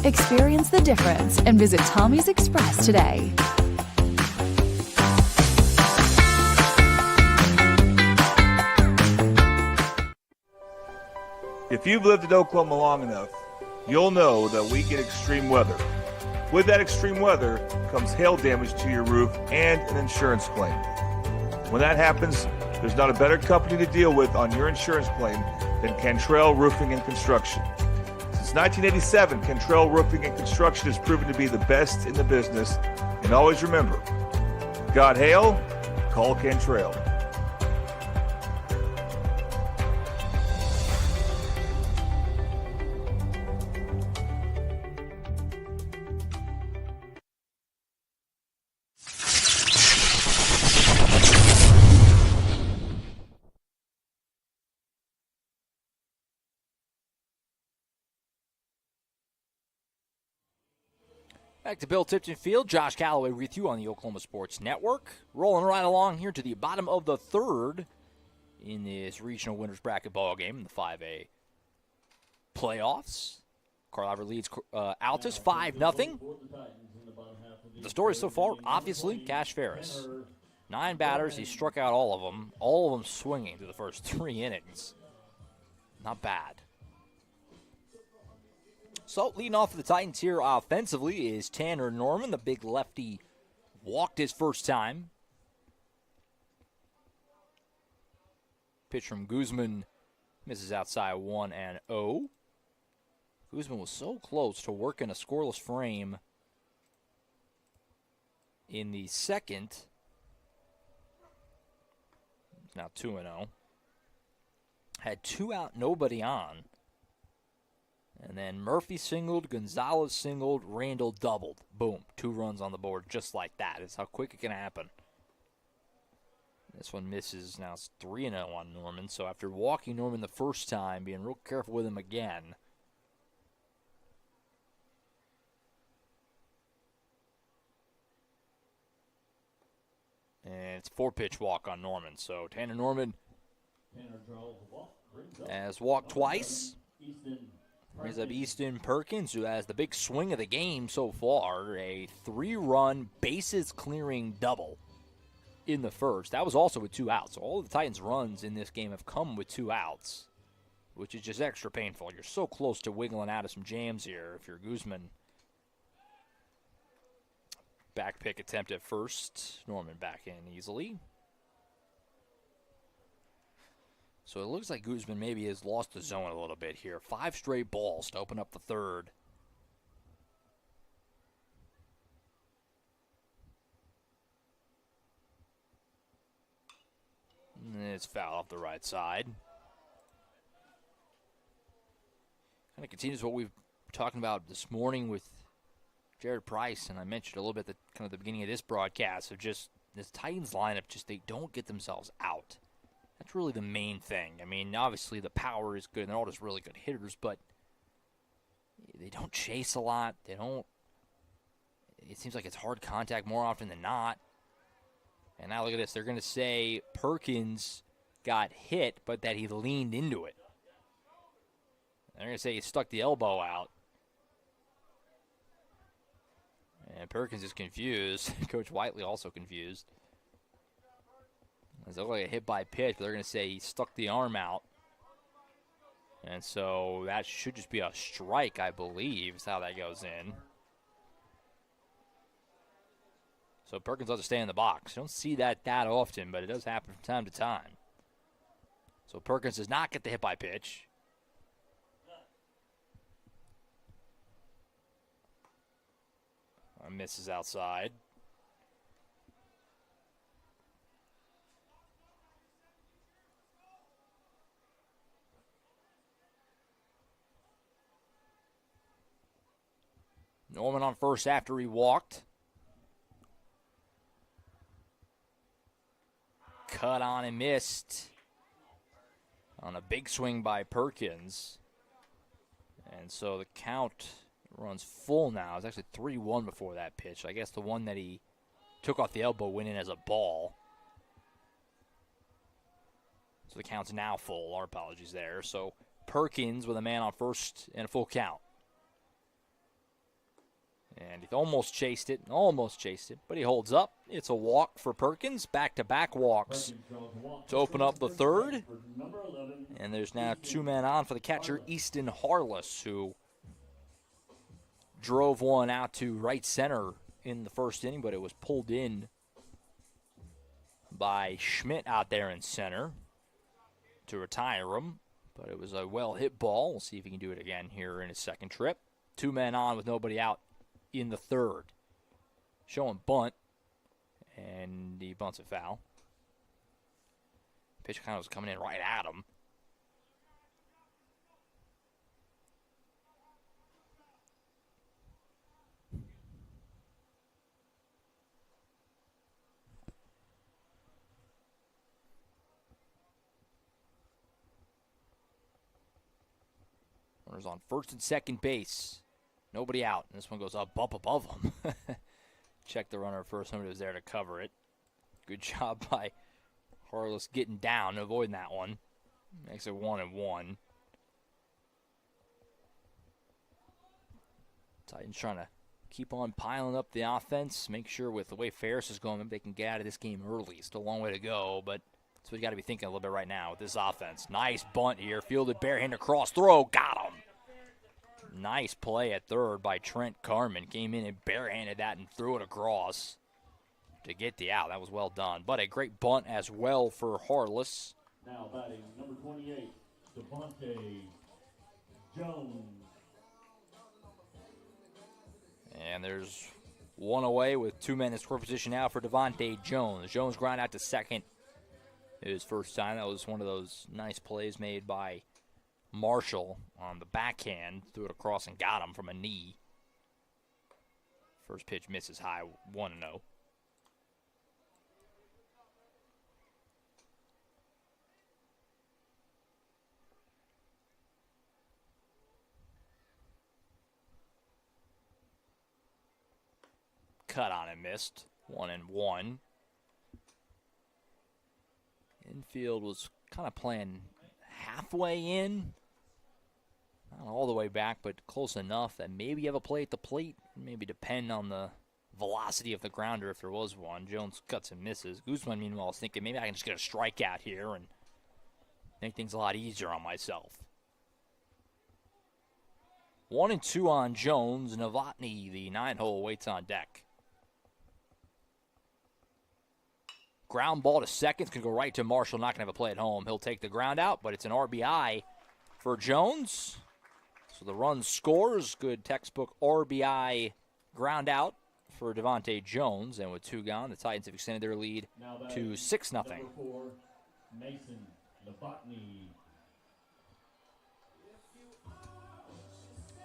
Experience the difference and visit Tommy's Express today. If you've lived in Oklahoma long enough, you'll know that we get extreme weather. With that extreme weather comes hail damage to your roof and an insurance claim. When that happens, there's not a better company to deal with on your insurance claim than Cantrell Roofing and Construction. Since 1987, Cantrell Roofing and Construction has proven to be the best in the business. And always remember, got hail? Call Cantrell. Back to Bill Tipton Field. Josh Calloway with you on the Oklahoma Sports Network. Rolling right along here to the bottom of the third in this regional winners bracket ball game in the 5A playoffs. Carl Albert leads Altus 5-0. The story so far, obviously, Cash Ferris. 9 batters. He struck out all of them swinging through the first 3 innings. Not bad. So, leading off for the Titans here offensively is Tanner Norman. The big lefty walked his first time. Pitch from Guzman misses outside 1-0. Guzman was so close to working a scoreless frame in the second. Now 2-0. Had 2 out, nobody on. And then Murphy singled, Gonzalez singled, Randall doubled. Boom. 2 runs on the board just like that. It's how quick it can happen. This one misses. Now it's 3-0 on Norman. So after walking Norman the first time, being real careful with him again. And it's 4-pitch walk on Norman. So Tanner Norman has walked twice. Brings up Easton Perkins, who has the big swing of the game so far. A 3-run bases-clearing double in the first. That was also with 2 outs. So all of the Titans' runs in this game have come with 2 outs, which is just extra painful. You're so close to wiggling out of some jams here if you're Guzman. Back pick attempt at first. Norman back in easily. So it looks like Guzman maybe has lost the zone a little bit here. 5 straight balls to open up the third. And it's foul off the right side. Kind of continues what we've been talking about this morning with Jared Price, and I mentioned a little bit at the beginning of this broadcast of just this Titans lineup, just they don't get themselves out. That's really the main thing. I mean, obviously the power is good, and they're all just really good hitters, but they don't chase a lot. They don't. It seems like it's hard contact more often than not. And now look at this. They're going to say Perkins got hit, but that he leaned into it. They're going to say he stuck the elbow out. And Perkins is confused. Coach Whiteley also confused. It looked like a hit by pitch, but they're going to say he stuck the arm out. And so that should just be a strike, I believe, is how that goes in. So Perkins does stay in the box. You don't see that often, but it does happen from time to time. So Perkins does not get the hit by pitch. Misses outside. Norman on first after he walked. Cut on and missed on a big swing by Perkins. And so the count Runs full now. It's actually 3-1 before that pitch. I guess the one that he took off the elbow went in as a ball. So the count's now full. Our apologies there. So Perkins with a man on first and a full count. And he almost chased it, but he holds up. It's a walk for Perkins. Back-to-back walks to open up the third. And there's now 2 men on for the catcher, Easton Harless, who drove one out to right center in the first inning, but it was pulled in by Schmidt out there in center to retire him. But it was a well-hit ball. We'll see if he can do it again here in his second trip. 2 men on with nobody out in the third. Showing bunt, and he bunts it foul. Pitch kind of was coming in right at him. Runners on first and second base. Nobody out. And this one goes up above him. Check the runner first. Somebody was there to cover it. Good job by Harless getting down, avoiding that one. Makes it 1-1. Titans trying to keep on piling up the offense. Make sure with the way Ferris is going, maybe they can get out of this game early. Still a long way to go, but that's what you got to be thinking a little bit right now with this offense. Nice bunt here. Fielded barehanded cross throw. Got him. Nice play at third by Trent Carmen. Came in and barehanded that and threw it across to get the out. That was well done. But a great bunt as well for Harless. Now batting number 28, Devontae Jones. And there's one away with 2 men in score position now for Devontae Jones. Jones ground out to second his first time. That was one of those nice plays made by Marshall on the backhand. Threw it across and got him from a knee. First pitch misses high, 1-0. Cut on and missed. 1-1. Infield was kind of playing halfway in. Not all the way back, but close enough that maybe you have a play at the plate. Maybe depend on the velocity of the grounder if there was one. Jones cuts and misses. Guzman, meanwhile, is thinking maybe I can just get a strikeout here and make things a lot easier on myself. 1-2 on Jones. Novotny, the 9-hole, waits on deck. Ground ball to second. It's going to go right to Marshall. Not going to have a play at home. He'll take the ground out, but it's an RBI for Jones. So the run scores. Good textbook RBI ground out for Devontae Jones. And with 2 gone, the Titans have extended their lead to 6-0. Number 4, Mason Novotny.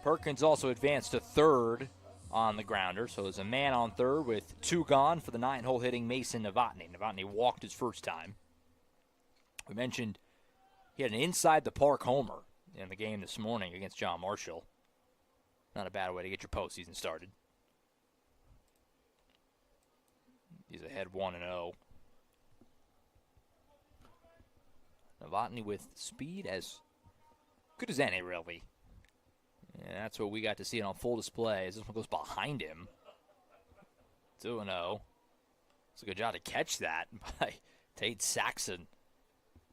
Perkins also advanced to third on the grounder. So there's a man on third with 2 gone for the 9-hole hitting Mason Novotny. Novotny walked his first time. We mentioned he had an inside-the-park homer in the game this morning against John Marshall. Not a bad way to get your postseason started. He's ahead 1-0. Novotny with speed as good as any, really. And that's what we got to see on full display as this one goes behind him. 2-0. It's a good job to catch that by Tate Saxon.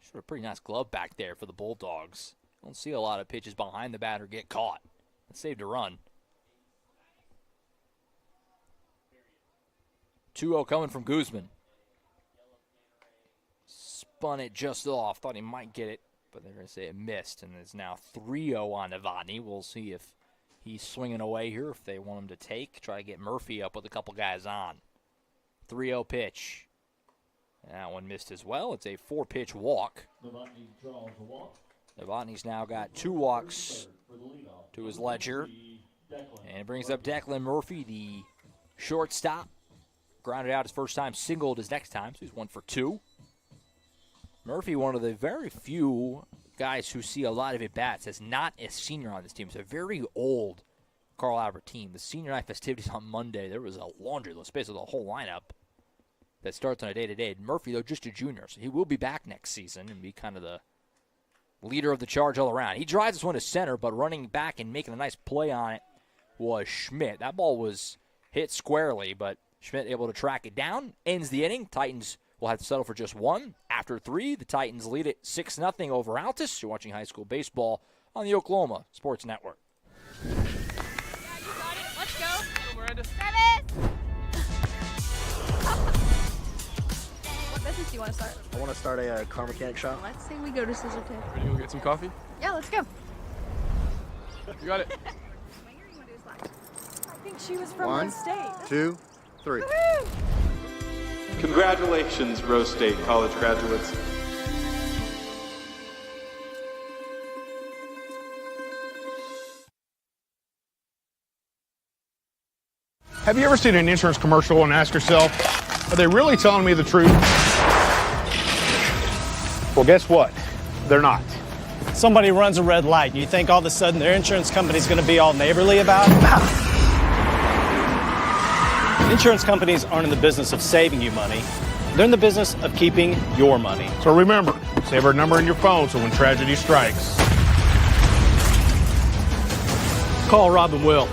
Sure, a pretty nice glove back there for the Bulldogs. Don't see a lot of pitches behind the batter get caught. It saved a run. 2-0 coming from Guzman. Spun it just off. Thought he might get it, but they're going to say it missed. And it's now 3-0 on Novotny. We'll see if he's swinging away here, if they want him to take. Try to get Murphy up with a couple guys on. 3-0 pitch. That one missed as well. It's a 4-pitch walk. Novotny draws a walk. Novotny's now got 2 walks to his ledger. And it brings up Declan Murphy, the shortstop. Grounded out his first time, singled his next time, so he's 1 for 2. Murphy, one of the very few guys who see a lot of at-bats, as not a senior on this team. He's a very old Carl Albert team. The senior night festivities on Monday, there was a laundry list, basically the whole lineup that starts on a day-to-day. Murphy, though, just a junior, so he will be back next season and be kind of the leader of the charge all around. He drives this one to center, but running back and making a nice play on it was Schmidt. That ball was hit squarely, but Schmidt able to track it down. Ends the inning. Titans will have to settle for just one. After 3, the Titans lead it 6-0 over Altus. You're watching high school baseball on the Oklahoma Sports Network. Yeah, you got it. Let's go. Go, Miranda. Travis! What business do you want to start? I want to start a car mechanic shop. Let's say we go to Scissor Tip. Ready to go get some coffee? Yeah, let's go. You got it. I think she was from 1, the state. 2, 3. Congratulations, Rose State college graduates. Have you ever seen an insurance commercial and asked yourself, are they really telling me the truth? Well, guess what? They're not. Somebody runs a red light, and you think all of a sudden their insurance company's going to be all neighborly about it? Insurance companies aren't in the business of saving you money. They're in the business of keeping your money. So remember, save our number in your phone so when tragedy strikes, Call Robin Will.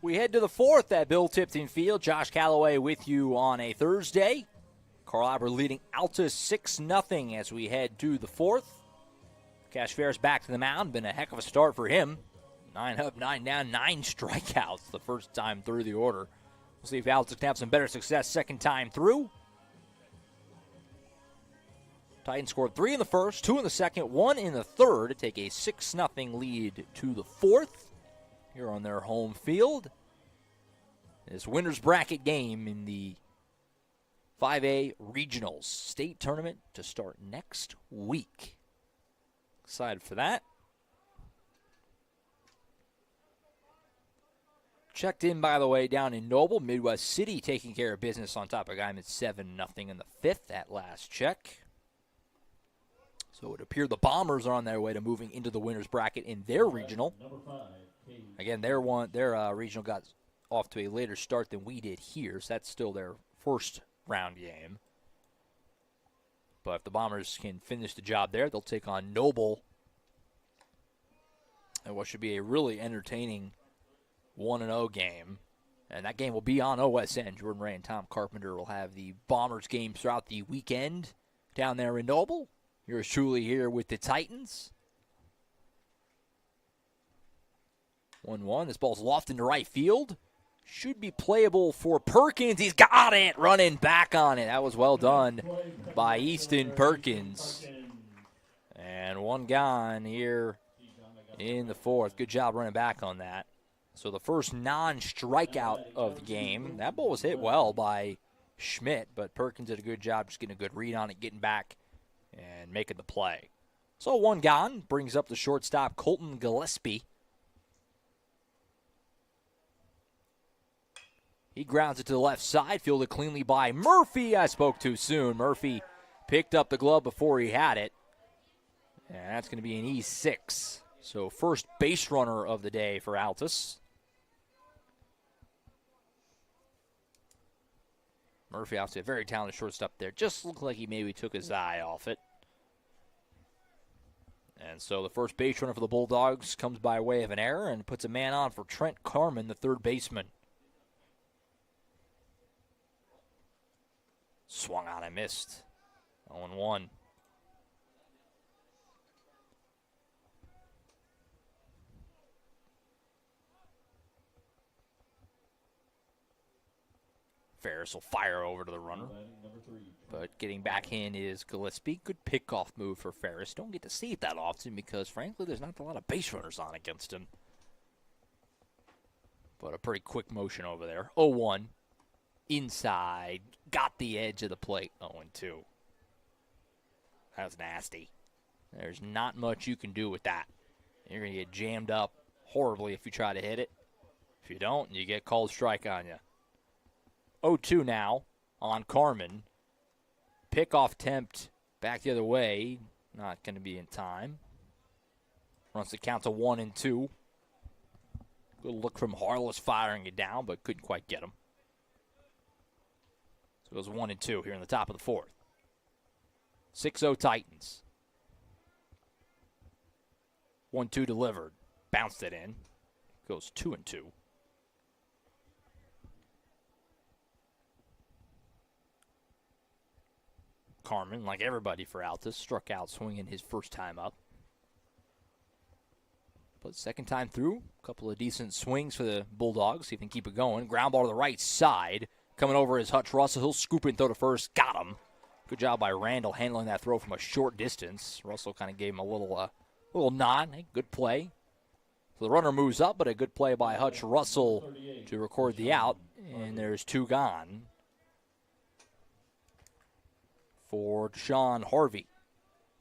We head to the 4th at Bill Tipton Field. Josh Calloway with you on a Thursday. Carl Albert leading Altus 6-0 as we head to the 4th. Cash Ferris back to the mound. Been a heck of a start for him. 9 up, 9 down, 9 strikeouts the first time through the order. We'll see if Altus can have some better success second time through. Titans scored 3 in the first, 2 in the second, 1 in the third to take a 6-0 lead to the 4th. Here on their home field. This winner's bracket game in the 5A Regionals State Tournament to start next week. Excited for that. Checked in, by the way, down in Noble. Midwest City taking care of business on top of Guyman 7-0 in the 5th at last check. So it appeared the Bombers are on their way to moving into the winner's bracket in their regional. Again, their regional got off to a later start than we did here, so that's still their first round game. But if the Bombers can finish the job there, they'll take on Noble. And what should be a really entertaining 1-0 game. And that game will be on OSN. Jordan Ray and Tom Carpenter will have the Bombers games throughout the weekend down there in Noble. Yours truly here with the Titans. 1-1. This ball's lofted to right field. Should be playable for Perkins. He's got it. Running back on it. That was well done by Easton Perkins. And one gone here in the 4th. Good job running back on that. So the first non-strikeout of the game. That ball was hit well by Schmidt, but Perkins did a good job just getting a good read on it, getting back and making the play. So one gone. Brings up the shortstop, Colton Gillespie. He grounds it to the left side, fielded cleanly by Murphy. I spoke too soon. Murphy picked up the glove before he had it. And that's going to be an E6. So first base runner of the day for Altus. Murphy, obviously a very talented shortstop there. Just looked like he maybe took his eye off it. And so the first base runner for the Bulldogs comes by way of an error and puts a man on for Trent Carmen, the third baseman. Swung on and missed. 0-1. Ferris will fire over to the runner. But getting back in is Gillespie. Good pickoff move for Ferris. Don't get to see it that often because, frankly, there's not a lot of base runners on against him. But a pretty quick motion over there. 0-1. Inside. Got the edge of the plate. 0-2. That was nasty. There's not much you can do with that. You're going to get jammed up horribly if you try to hit it. If you don't, you get called strike on you. 0-2 now on Carmen. Pickoff attempt back the other way. Not going to be in time. Runs the count to 1-2. Good look from Harless firing it down, but couldn't quite get him. So it goes 1-2 here in the top of the fourth. 6-0 Titans. 1-2 delivered. Bounced it in. Goes 2-2. Carmen, like everybody for Altus, struck out swinging his first time up. But second time through, a couple of decent swings for the Bulldogs. See if they can keep it going. Ground ball to the right side. Coming over is Hutch Russell. He'll scoop and throw to first. Got him. Good job by Randall handling that throw from a short distance. Russell kind of gave him a little nod. Hey, good play. So the runner moves up, but a good play by Hutch Russell to record the out. And there's two gone for Sean Harvey.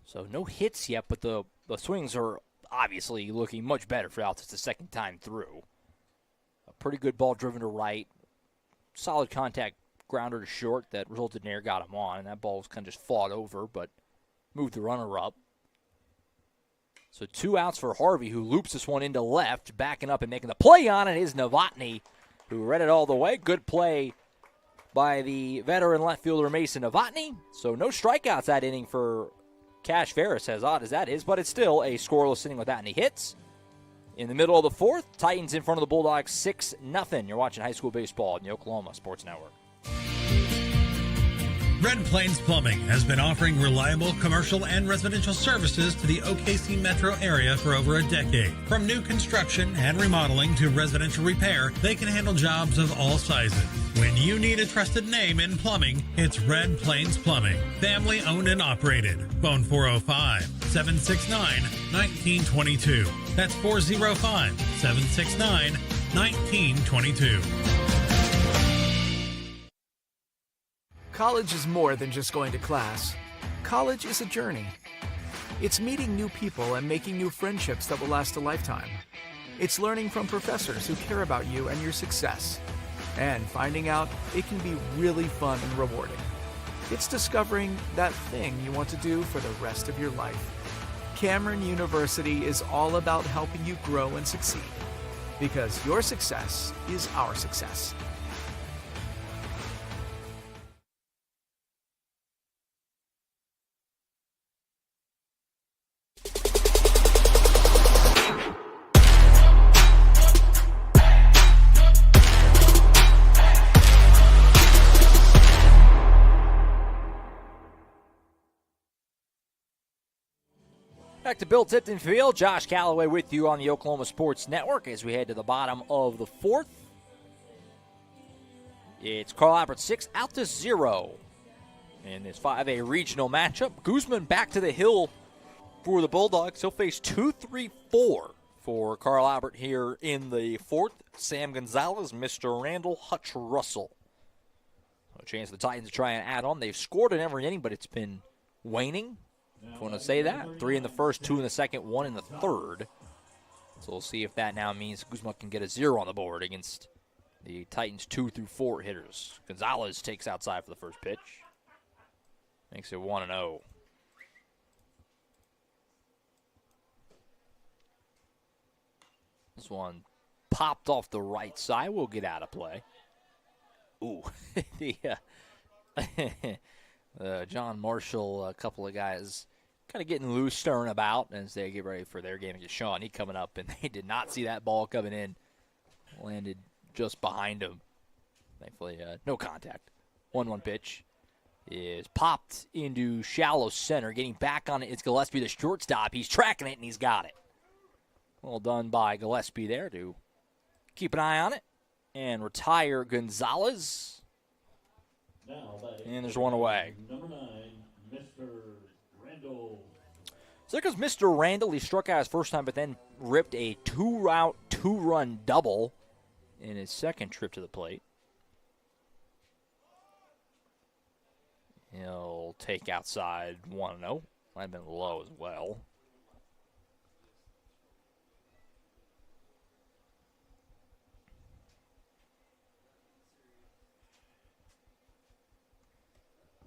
So no hits yet, but the swings are obviously looking much better for Altus the second time through. A pretty good ball driven to right. Solid contact grounder to short that resulted in air, got him on. And that ball was kind of just fought over, but moved the runner up. So 2 outs for Harvey, who loops this one into left. Backing up and making the play on it is Novotny, who read it all the way. Good play by the veteran left fielder Mason Novotny. So no strikeouts that inning for Cash Ferris, as odd as that is, but it's still a scoreless inning without any hits. In the middle of the fourth, Titans in front of the Bulldogs 6-0. You're watching high school baseball on the Oklahoma Sports Network. Red Plains Plumbing has been offering reliable commercial and residential services to the OKC metro area for over a decade. From new construction and remodeling to residential repair, they can handle jobs of all sizes. When you need a trusted name in plumbing, it's Red Plains Plumbing. Family owned and operated. Phone 405-769-1922. That's 405-769-1922. College is more than just going to class. College is a journey. It's meeting new people and making new friendships that will last a lifetime. It's learning from professors who care about you and your success. And finding out it can be really fun and rewarding. It's discovering that thing you want to do for the rest of your life. Cameron University is all about helping you grow and succeed. Because your success is our success. Back to Bill Tipton Field. Josh Calloway with you on the Oklahoma Sports Network as we head to the bottom of the fourth. It's Carl Albert 6, Altus 0 in this 5A regional matchup. Guzman back to the hill for the Bulldogs. He'll face 2-3-4 for Carl Albert here in the fourth. Sam Gonzalez, Mr. Randall, Hutch Russell. A chance for the Titans to try and add on. They've scored in every inning, but it's been waning. If you want to say that. 3 in the first, 2 in the second, 1 in the third. So we'll see if that now means Guzman can get a 0 on the board against the Titans 2-4 hitters. Gonzalez takes outside for the first pitch. Makes it 1-0. This one popped off the right side. We'll get out of play. Ooh. John Marshall, a couple of guys kind of getting loose, stirring about as they get ready for their game against Shawnee coming up, and they did not see that ball coming in. Landed just behind him. Thankfully, no contact. 1-1 pitch is popped into shallow center. Getting back on it, it's Gillespie, the shortstop. He's tracking it, and he's got it. Well done by Gillespie there to keep an eye on it and retire Gonzalez. And there's one away. Number 9, Mr. Randall. So there goes Mr. Randall. He struck out his first time, but then ripped a 2-out, 2-run double in his second trip to the plate. He'll take outside 1-0. Might have been low as well.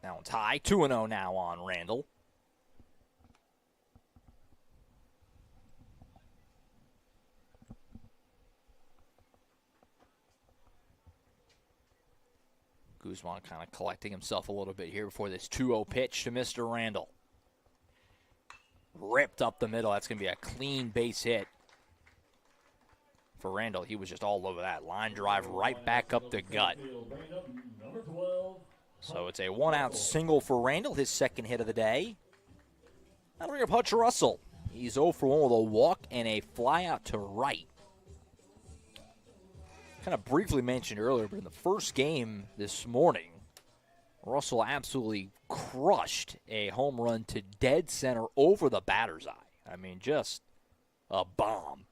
Now it's high. 2-0 now on Randall. Guzman kind of collecting himself a little bit here before this 2-0 pitch to Mr. Randall. Ripped up the middle. That's going to be a clean base hit for Randall. He was just all over that. Line drive right back up the gut. So it's a one-out single for Randall, his second hit of the day. That'll bring up Hutch Russell. He's 0 for 1 with a walk and a fly out to right. Kind of briefly mentioned earlier, but in the first game this morning, Russell absolutely crushed a home run to dead center over the batter's eye. I mean, just a bomb.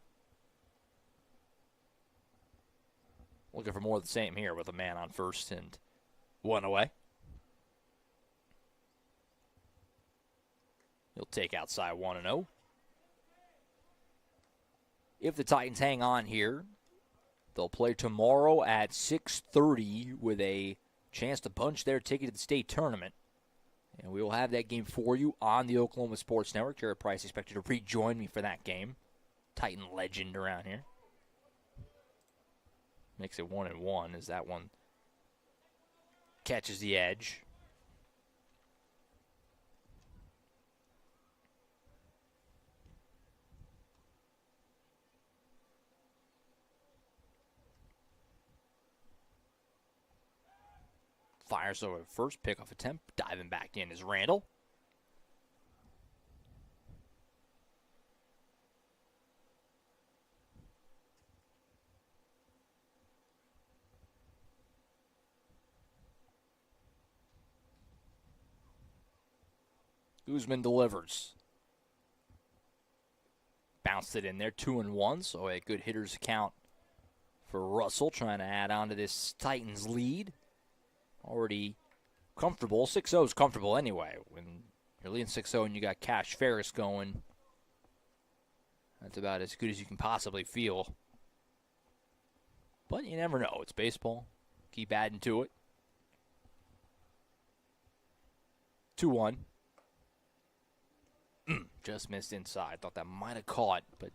Looking for more of the same here with a man on first and one away. He'll take outside 1-0. If the Titans hang on here, they'll play tomorrow at 6:30 with a chance to punch their ticket to the state tournament. And we will have that game for you on the Oklahoma Sports Network. Jared Price expected to rejoin me for that game. Titan legend around here. Makes it 1-1 as that one catches the edge. Fires over the first pickoff attempt. Diving back in is Randall. Guzman delivers. Bounced it in there, 2-1, so a good hitter's count for Russell, trying to add on to this Titans lead. Already comfortable. 6-0 is comfortable anyway. When you're leading 6-0 and you got Cash Ferris going, that's about as good as you can possibly feel. But you never know. It's baseball. Keep adding to it. 2-1. Just missed inside. Thought that might have caught, but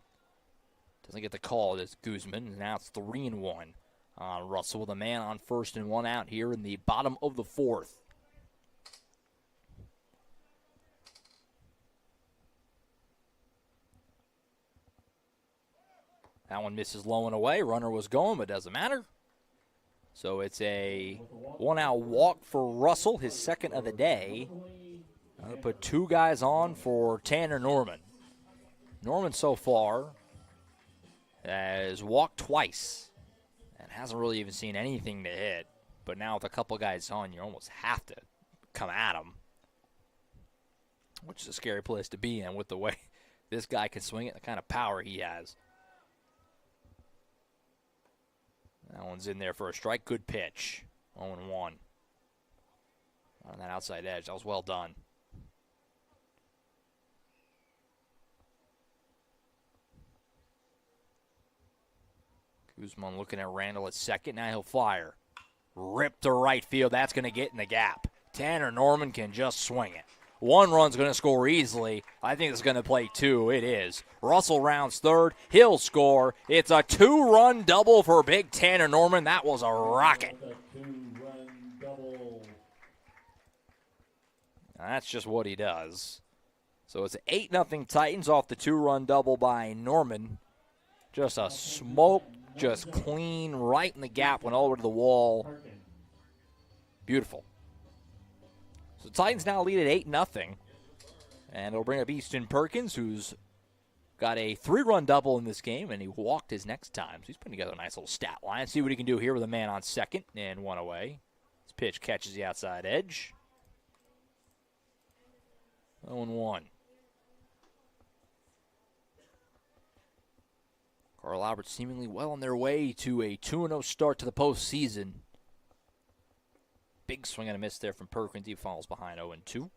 doesn't get the call. It's Guzman, and now it's 3-1. Russell with a man on first and one out here in the bottom of the fourth. That one misses low and away. Runner was going, but doesn't matter. So it's a one-out walk for Russell, his second of the day. I'm going to put two guys on for Tanner Norman. Norman so far has walked twice. Hasn't really even seen anything to hit. But now with a couple guys on, you almost have to come at him. Which is a scary place to be in with the way this guy can swing it, the kind of power he has. That one's in there for a strike. Good pitch. 0-1. On that outside edge. That was well done. Guzman looking at Randall at second. Now he'll fire. Rip to right field. That's going to get in the gap. Tanner Norman can just swing it. One run's going to score easily. I think it's going to play two. It is. Russell rounds third. He'll score. It's a two-run double for big Tanner Norman. That was a rocket. That's just what he does. So it's 8-0 Titans off the two-run double by Norman. Just a smoke. Just clean, right in the gap, went all over to the wall. Beautiful. So Titans now lead at 8-0. And it'll bring up Easton Perkins, who's got a 3-run double in this game, and he walked his next time. So he's putting together a nice little stat line. See what he can do here with a man on second and one away. This pitch catches the outside edge. 0-1. Carl Albert seemingly well on their way to a 2-0 start to the postseason. Big swing and a miss there from Perkins. He falls behind 0-2.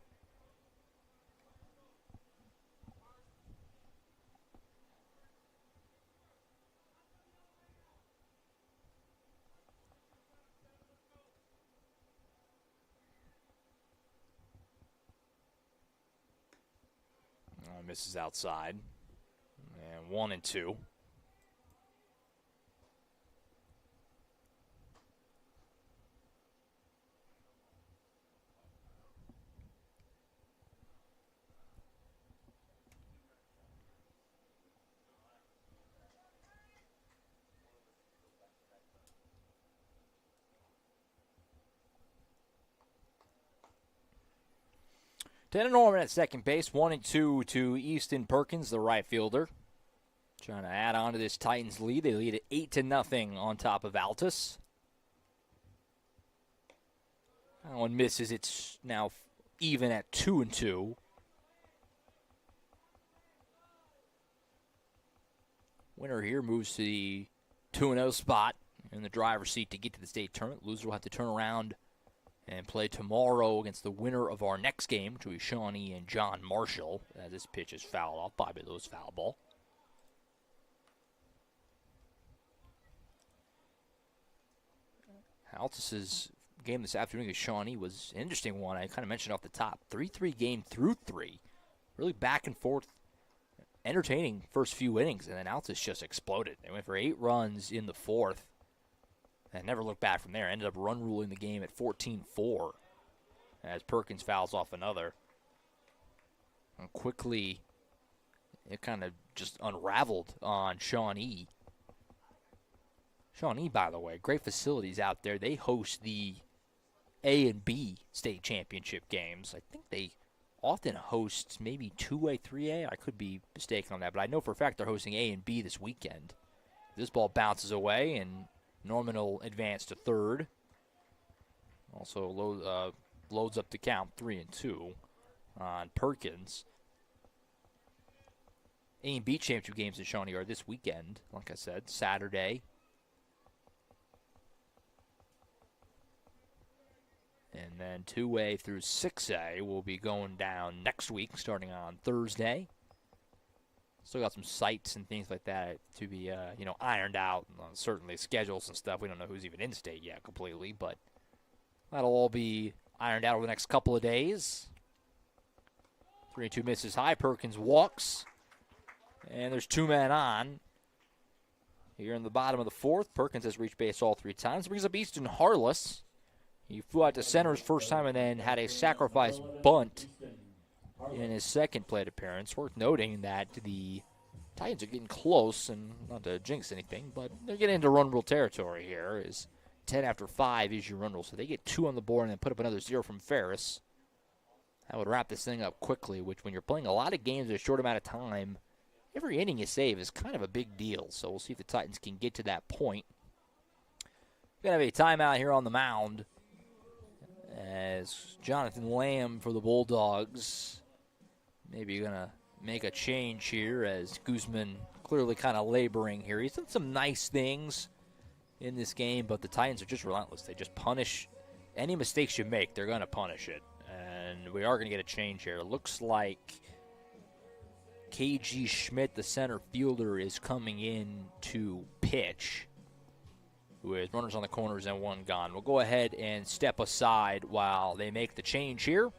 Misses outside. And 1-2. Tanner Norman at second base, 1-2 to Easton Perkins, the right fielder. Trying to add on to this Titans lead. They lead at 8-0 on top of Altus. That one misses. It's now even at 2-2. Winner here moves to the 2-0 spot in the driver's seat to get to the state tournament. Loser will have to turn around and play tomorrow against the winner of our next game, which will be Shawnee and John Marshall, as this pitch is fouled off. Bobby Lewis foul ball. Altus's game this afternoon against Shawnee was an interesting one. I kind of mentioned off the top. 3-3 game through 3. Really back and forth. Entertaining first few innings, and then Altus just exploded. They went for 8 runs in the 4th. And never looked back from there. Ended up run ruling the game at 14-4 as Perkins fouls off another. And quickly, it kind of just unraveled on Shawnee. Shawnee, by the way, great facilities out there. They host the A and B state championship games. I think they often host maybe 2A, 3A. I could be mistaken on that, but I know for a fact they're hosting A and B this weekend. This ball bounces away, and Norman will advance to third. Also loads up the count 3-2 on Perkins. A and B championship games in Shawnee are this weekend, like I said, Saturday. And then 2A through 6A will be going down next week, starting on Thursday. Still got some sites and things like that to be, ironed out. Certainly schedules and stuff. We don't know who's even in state yet completely, but that'll all be ironed out over the next couple of days. 3-2 misses high. Perkins walks. And there's 2 men on. Here in the bottom of the 4th, Perkins has reached base all 3 times. Brings up Easton Harless. He flew out to center his first time and then had a sacrifice bunt in his second plate appearance. Worth noting that the Titans are getting close, and not to jinx anything, but they're getting into run rule territory here. Is 10 after 5 is your run rule, so they get 2 on the board and then put up another 0 from Ferris. That would wrap this thing up quickly, which when you're playing a lot of games in a short amount of time, every inning you save is kind of a big deal. So we'll see if the Titans can get to that point. We're going to have a timeout here on the mound as Jonathan Lamb for the Bulldogs maybe going to make a change here, as Guzman clearly kind of laboring here. He's done some nice things in this game, but the Titans are just relentless. They just punish any mistakes you make. They're going to punish it, and we are going to get a change here. It looks like KG Schmidt, the center fielder, is coming in to pitch with runners on the corners and 1 gone. We'll go ahead and step aside while they make the change here.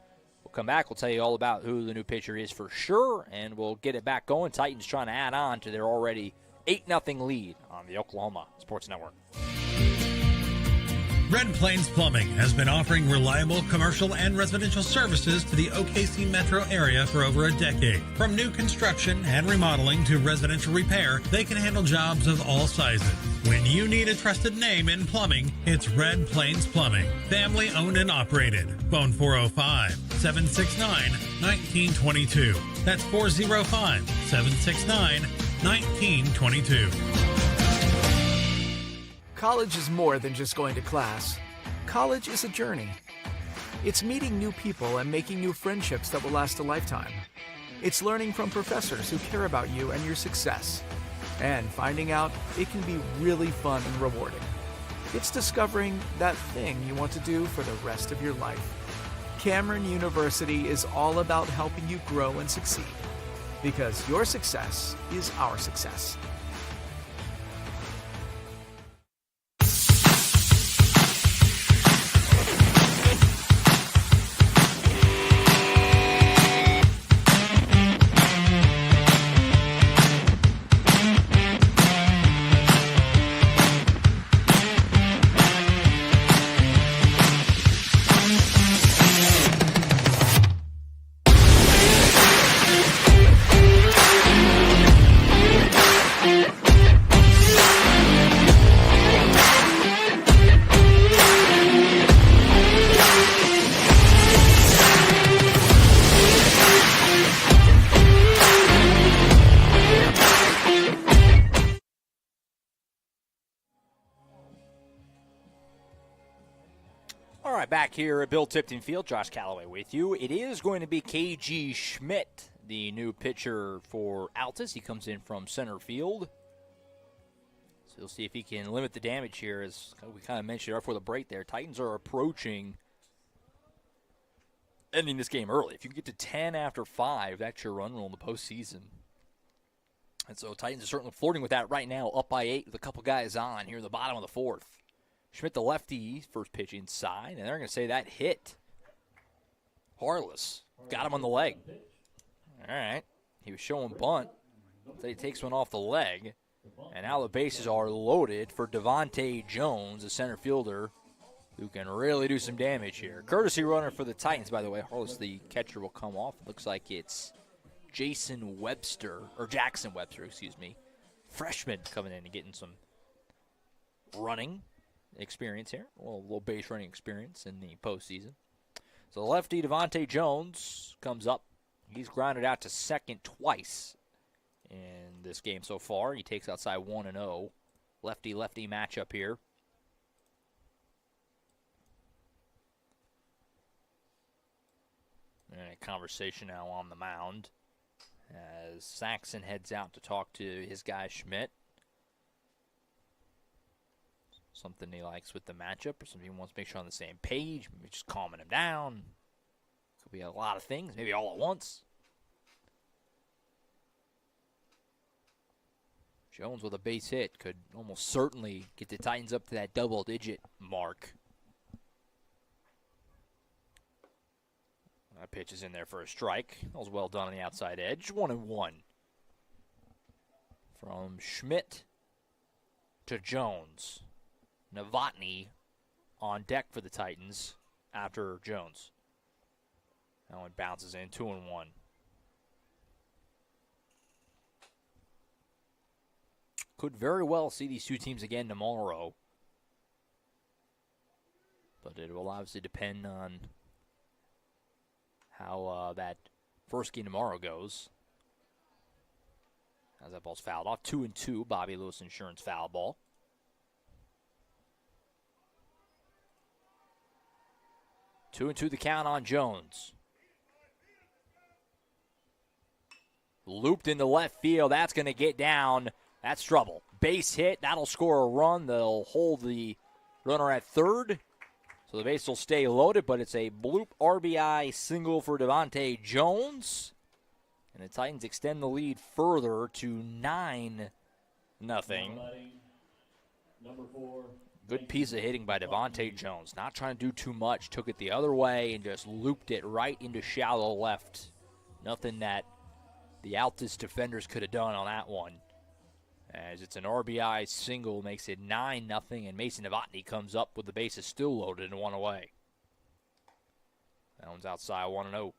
We'll come back. We'll tell you all about who the new pitcher is for sure, and we'll get it back going. Titans trying to add on to their already 8-0 lead on the Oklahoma Sports Network. Red Plains Plumbing has been offering reliable commercial and residential services to the OKC metro area for over a decade. From new construction and remodeling to residential repair, they can handle jobs of all sizes. When you need a trusted name in plumbing, it's Red Plains Plumbing. Family owned and operated. Phone 405-769-1922. That's 405-769-1922. College is more than just going to class. College is a journey. It's meeting new people and making new friendships that will last a lifetime. It's learning from professors who care about you and your success. And finding out it can be really fun and rewarding. It's discovering that thing you want to do for the rest of your life. Cameron University is all about helping you grow and succeed. Because your success is our success. All right, back here at Bill Tipton Field, Josh Calloway with you. It is going to be KG Schmidt, the new pitcher for Altus. He comes in from center field. So we'll see if he can limit the damage here, as we kind of mentioned right before the break there. Titans are approaching ending this game early. If you get to 10 after 5, that's your run rule in the postseason. And so Titans are certainly flirting with that right now, up by 8 with a couple guys on here in the bottom of the fourth. Schmidt, the lefty, first pitch inside, and they're going to say that hit. Harless got him on the leg. All right. He was showing bunt. So he takes one off the leg. And now the bases are loaded for Devontae Jones, a center fielder, who can really do some damage here. Courtesy runner for the Titans, by the way. Harless, the catcher, will come off. It looks like it's Jackson Webster, freshman coming in and getting some running experience here. Well, a little base running experience in the postseason. So the lefty Devontae Jones comes up. He's grounded out to second twice in this game so far. He takes outside 1-0. Lefty-lefty matchup here. And a conversation now on the mound as Saxon heads out to talk to his guy Schmidt. Something he likes with the matchup, or something he wants to make sure on the same page, maybe just calming him down. Could be a lot of things, maybe all at once. Jones with a base hit could almost certainly get the Titans up to that double-digit mark. That pitch is in there for a strike. That was well done on the outside edge. 1-1. From Schmidt to Jones. Novotny on deck for the Titans after Jones. That one bounces in, 2-1. Could very well see these two teams again tomorrow. But it will obviously depend on how that first game tomorrow goes. As that ball's fouled off. 2-2, Bobby Lewis Insurance foul ball. Two and two the count on Jones. Looped into left field. That's going to get down. That's trouble. Base hit. That'll score a run. They'll hold the runner at third. So the base will stay loaded, but it's a bloop RBI single for Devontae Jones. And the Titans extend the lead further to 9-0. Number 4. Good piece of hitting by Devontae Jones. Not trying to do too much. Took it the other way and just looped it right into shallow left. Nothing that the Altus defenders could have done on that one. As it's an RBI single, makes it 9-0, and Mason Novotny comes up with the bases still loaded and one away. That one's outside 1-0.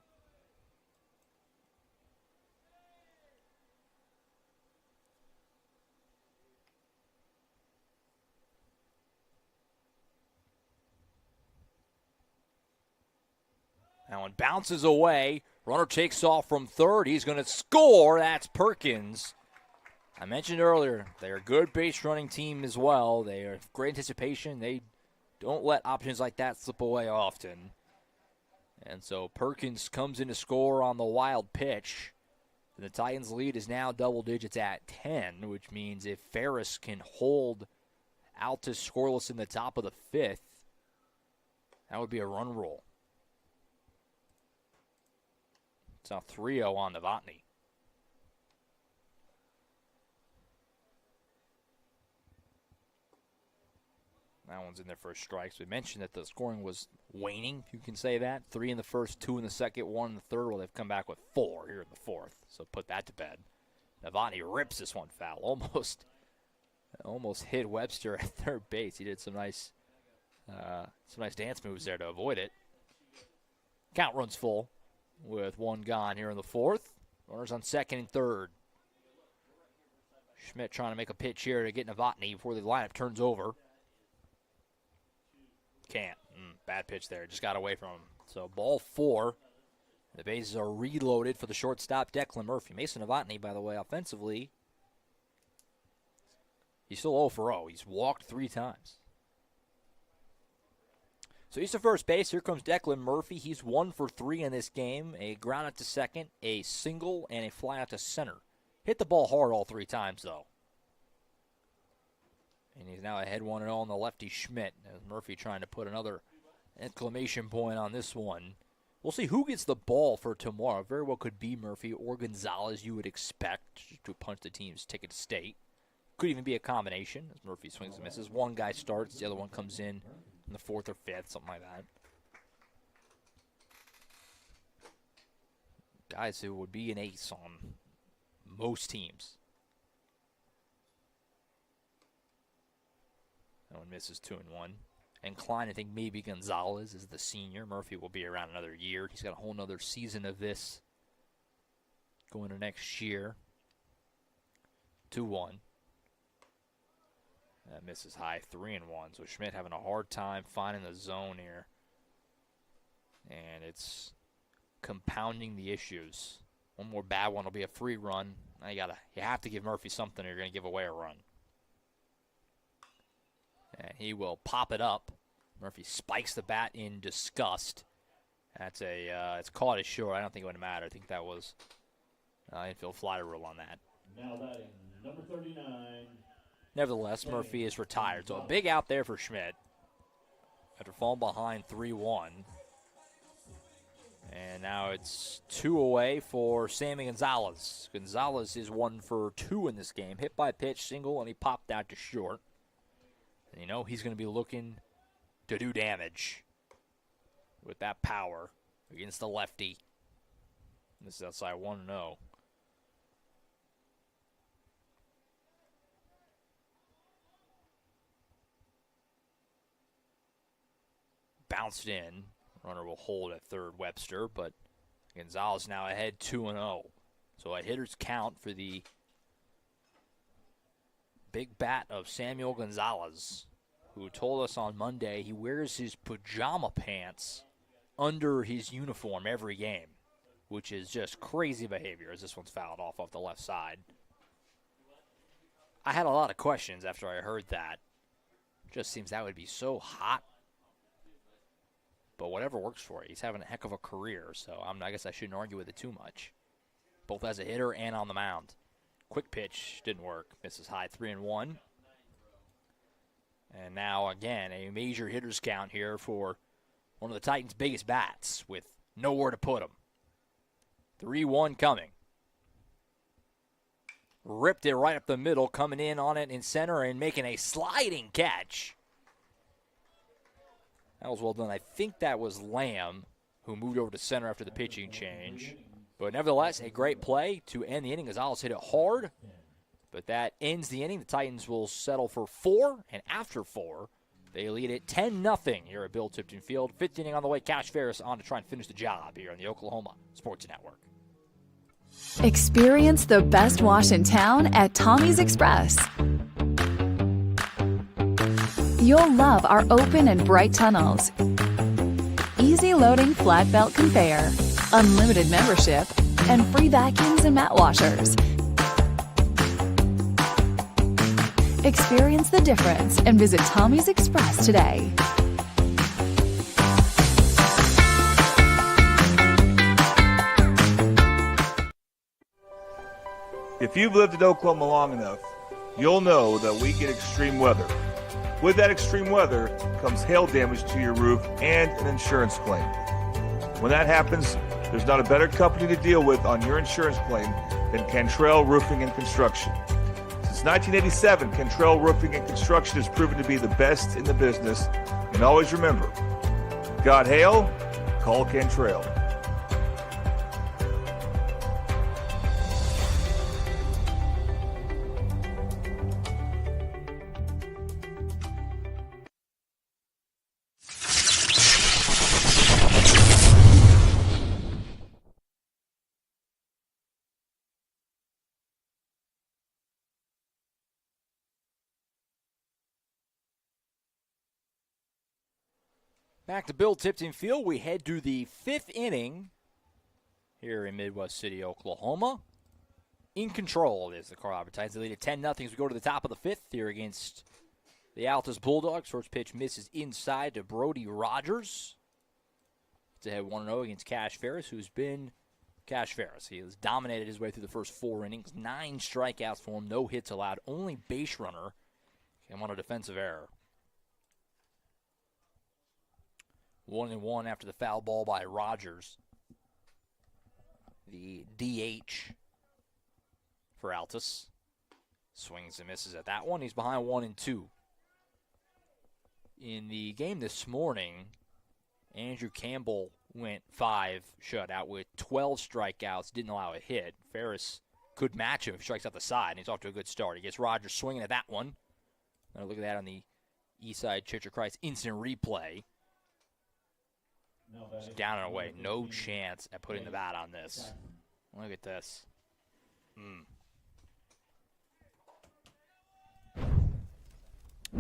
That one bounces away. Runner takes off from third. He's going to score. That's Perkins. I mentioned earlier, they're a good base running team as well. They are great anticipation. They don't let options like that slip away often. And so Perkins comes in to score on the wild pitch. The Titans' lead is now double digits at 10, which means if Ferris can hold Altus scoreless in the top of the fifth, that would be a run roll. It's now 3-0 on Novotny. That one's in there for a strike. So we mentioned that the scoring was waning, if you can say that. 3 in the first, 2 in the second, 1 in the third. Well, they've come back with 4 here in the fourth. So put that to bed. Novotny rips this one foul. Almost hit Webster at third base. He did some nice dance moves there to avoid it. Count runs full with 1 gone here in the fourth. Runners on second and third. Schmidt trying to make a pitch here to get Novotny before the lineup turns over. Can't. Bad pitch there. Just got away from him. So ball 4. The bases are reloaded for the shortstop, Declan Murphy. Mason Novotny, by the way, offensively, he's still 0 for 0. He's walked 3 times. So he's to first base. Here comes Declan Murphy. He's 1 for 3 in this game. A ground out to second, a single, and a fly out to center. Hit the ball hard all 3 times, though. And he's now ahead 1-0 on the lefty Schmidt. As Murphy trying to put another exclamation point on this one. We'll see who gets the ball for tomorrow. Very well could be Murphy or Gonzalez, you would expect, to punch the team's ticket to state. Could even be a combination, as Murphy swings and misses. One guy starts, the other one comes in the 4th or 5th, something like that. Guys who would be an ace on most teams. That one misses 2-1. And Klein, I think maybe Gonzalez is the senior. Murphy will be around another year. He's got a whole nother season of this going to next year. 2-1. That misses high, 3-1. So Schmidt having a hard time finding the zone here. And it's compounding the issues. One more bad one will be a free run. Now you have to give Murphy something or you're going to give away a run. And he will pop it up. Murphy spikes the bat in disgust. That's it's caught as short. I don't think it would matter. I think that was infield fly rule on that. Now batting, number 39. Nevertheless, Murphy is retired. So a big out there for Schmidt after falling behind 3-1. And now it's 2 away for Sammy Gonzalez. Gonzalez is 1 for 2 in this game. Hit by pitch, single, and he popped out to short. And you know he's going to be looking to do damage with that power against the lefty. This is outside 1-0. Bounced in. Runner will hold at third, Webster, but Gonzalez now ahead 2-0. So a hitter's count for the big bat of Samuel Gonzalez, who told us on Monday he wears his pajama pants under his uniform every game, which is just crazy behavior as this one's fouled off the left side. I had a lot of questions after I heard that. Just seems that would be so hot. But whatever works for you. He's having a heck of a career, so I guess I shouldn't argue with it too much. Both as a hitter and on the mound. Quick pitch didn't work. Misses high, 3-1. And now, again, a major hitter's count here for one of the Titans' biggest bats with nowhere to put him. 3-1 coming. Ripped it right up the middle, coming in on it in center and making a sliding catch. That was well done. I think that was Lamb, who moved over to center after the pitching change. But nevertheless, a great play to end the inning. Gonzalez hit it hard, but that ends the inning. The Titans will settle for 4, and after 4, they lead it 10-0 here at Bill Tipton Field. 5th inning on the way. Cash Ferris on to try and finish the job here on the Oklahoma Sports Network. Experience the best wash in town at Tommy's Express. You'll love our open and bright tunnels, easy loading flat belt conveyor, unlimited membership, and free vacuums and mat washers. Experience the difference and visit Tommy's Express today. If you've lived in Oklahoma long enough, you'll know that we get extreme weather. With that extreme weather comes hail damage to your roof and an insurance claim. When that happens, there's not a better company to deal with on your insurance claim than Cantrell Roofing and Construction. Since 1987, Cantrell Roofing and Construction has proven to be the best in the business. And always remember, got hail? Call Cantrell. Back to Bill Tipton Field. We head to the 5th inning here in Midwest City, Oklahoma. In control is the Carl Albert Titans. They lead at 10-0 as we go to the top of the 5th here against The Altus Bulldogs. First pitch misses inside to Brody Rogers. It's ahead 1-0 against Cash Ferris, who's been Cash Ferris. He has dominated his way through the first 4 innings. 9 strikeouts for him, no hits allowed. Only base runner came on a defensive error. 1-1 after the foul ball by Rogers. The DH for Altus. Swings and misses at that one. He's behind 1-2. In the game this morning, Andrew Campbell went 5 shutout with 12 strikeouts, didn't allow a hit. Ferris could match him if he strikes out the side, and he's off to a good start. He gets Rogers swinging at that one. Now look at that on the Eastside Church of Christ instant replay. Just down and away. No chance at putting the bat on this. Look at this.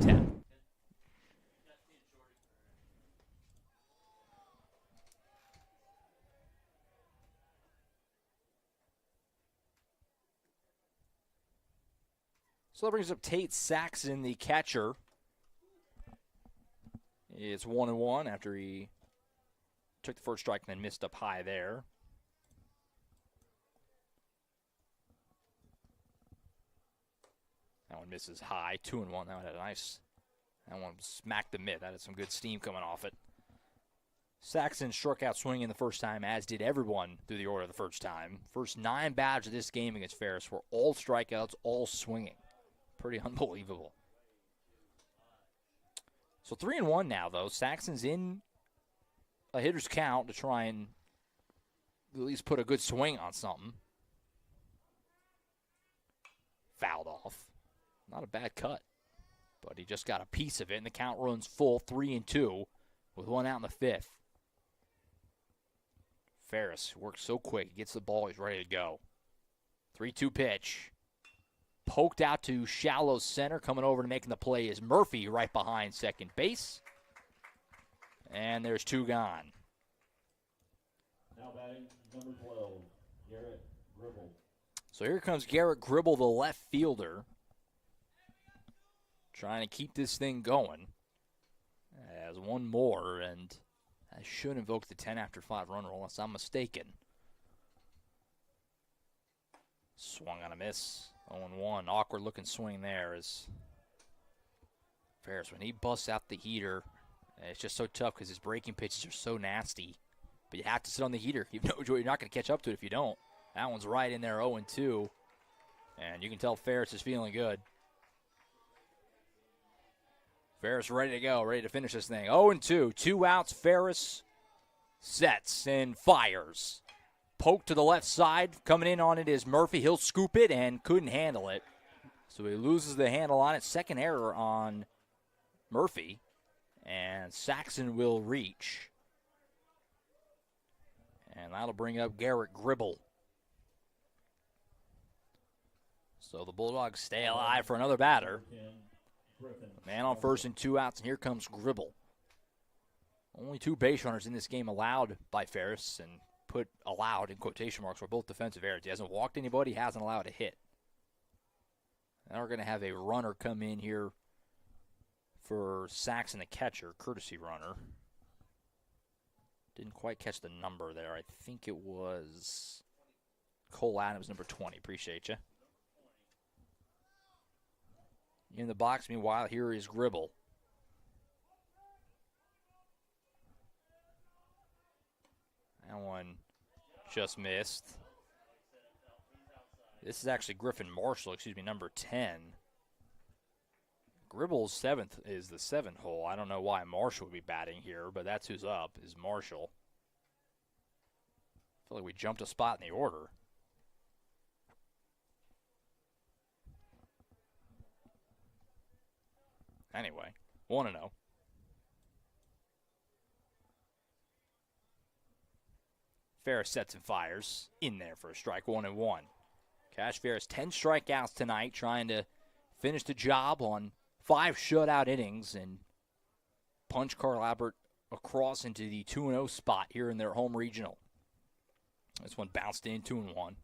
10. So that brings up Tate Saxon, the catcher. It's 1-1 after he took the first strike and then missed up high there. That one misses high, 2-1. That one had a nice, that one smacked the mitt. That had some good steam coming off it. Saxon struck out swinging the first time, as did everyone through the order the first time. First 9 batters of this game against Ferris were all strikeouts, all swinging. Pretty unbelievable. So 3-1 now, though. Saxon's in a hitter's count to try and at least put a good swing on something. Fouled off. Not a bad cut. But he just got a piece of it, and the count runs full, 3-2, with 1 out in the 5th. Ferris works so quick. He gets the ball. He's ready to go. 3-2 pitch. Poked out to shallow center. Coming over and making the play is Murphy right behind second base. And there's 2 gone. Now batting number 12, Garrett Gribble. So here comes Garrett Gribble, the left fielder. Trying to keep this thing going. As one more, and I should invoke the 10 after 5 run rule unless I'm mistaken. Swung on a miss. 0-1. Awkward looking swing there as Ferris, when he busts out the heater, it's just so tough because his breaking pitches are so nasty. But you have to sit on the heater. You know you're not going to catch up to it if you don't. That one's right in there, 0-2. And you can tell Ferris is feeling good. Ferris ready to go, ready to finish this thing. 0-2. 2 outs. Ferris sets and fires. Poke to the left side. Coming in on it is Murphy. He'll scoop it and couldn't handle it. So he loses the handle on it. Second error on Murphy. And Saxon will reach. And that'll bring up Garrett Gribble. So the Bulldogs stay alive for another batter. Man on first and 2 outs, and here comes Gribble. Only 2 base runners in this game allowed by Ferris, and put allowed in quotation marks for both defensive errors. He hasn't walked anybody, hasn't allowed a hit. Now we're going to have a runner come in here for Saxon, the catcher, courtesy runner. Didn't quite catch the number there. I think it was Cole Adams, number 20. Appreciate you. In the box, meanwhile, here is Gribble. That one just missed. This is actually Griffin Marshall, number 10. Gribble's 7th is the 7th hole. I don't know why Marshall would be batting here, but that's who's up, is Marshall. I feel like we jumped a spot in the order. Anyway, 1-0. Ferris sets and fires in there for a strike, 1-1. Cash Ferris, 10 strikeouts tonight, trying to finish the job on 5 shutout innings and punch Carl Albert across into the 2-0 spot here in their home regional. This one bounced in, 2-1.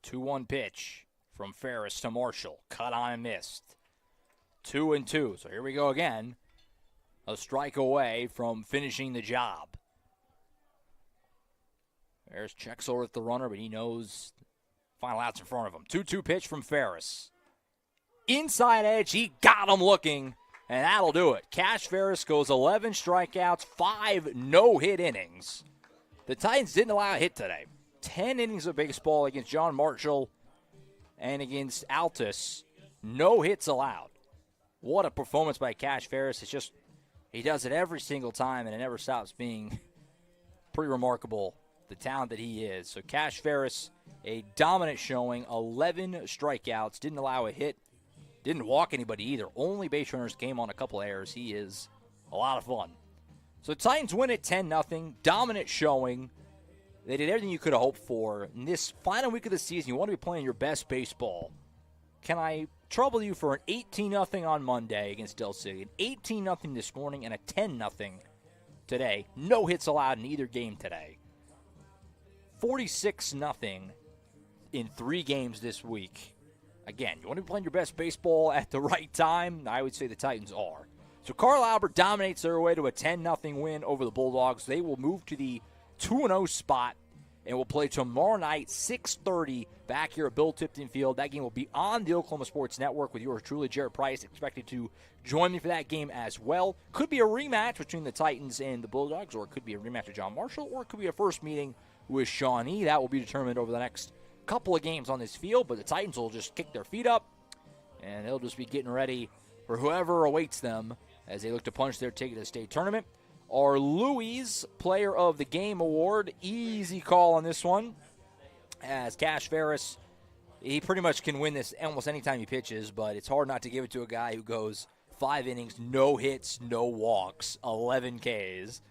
2-1 pitch from Ferris to Marshall. Cut on and missed. 2-2. So here we go again. A strike away from finishing the job. Ferris checks over at the runner, but he knows final out's in front of him. 2-2 pitch from Ferris. Inside edge, he got him looking, and that'll do it. Cash Ferris goes 11 strikeouts, 5 no-hit innings. The Titans didn't allow a hit today. 10 innings of baseball against John Marshall and against Altus. No hits allowed. What a performance by Cash Ferris. It's just, he does it every single time, and it never stops being pretty remarkable, the talent that he is. So Cash Ferris, a dominant showing, 11 strikeouts, didn't allow a hit, didn't walk anybody either. Only base runners came on a couple errors. He is a lot of fun. So Titans win it 10-0, dominant showing. They did everything you could have hoped for. In this final week of the season, you want to be playing your best baseball. Can I trouble you for an 18-0 on Monday against Del City, an 18-0 this morning, and a 10-0 today? No hits allowed in either game today. 46-0 in 3 games this week. Again, you want to be playing your best baseball at the right time? I would say the Titans are. So Carl Albert dominates their way to a 10-0 win over the Bulldogs. They will move to the 2-0 spot and will play tomorrow night, 6:30, back here at Bill Tipton Field. That game will be on the Oklahoma Sports Network with yours truly, Jared Price, expected to join me for that game as well. Could be a rematch between the Titans and the Bulldogs, or it could be a rematch with John Marshall, or it could be a first meeting with Shawnee. That will be determined over the next couple of games on this field, but the Titans will just kick their feet up, and they'll just be getting ready for whoever awaits them as they look to punch their ticket to the state tournament. Our Louis Player of the Game Award, easy call on this one, as Cash Ferris, he pretty much can win this almost anytime he pitches, but it's hard not to give it to a guy who goes 5 innings, no hits, no walks, 11 Ks.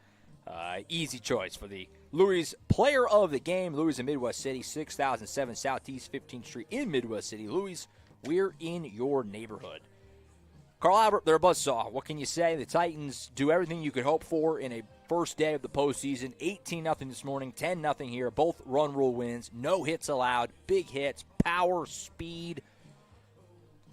Easy choice for the Louis Player of the Game. Louis in Midwest City, 6007 Southeast 15th Street in Midwest City. Louis, we're in your neighborhood. Carl Albert, they're a buzzsaw. What can you say? The Titans do everything you could hope for in a first day of the postseason. 18-0 this morning, 10-0 here. Both run rule wins. No hits allowed. Big hits, power, speed.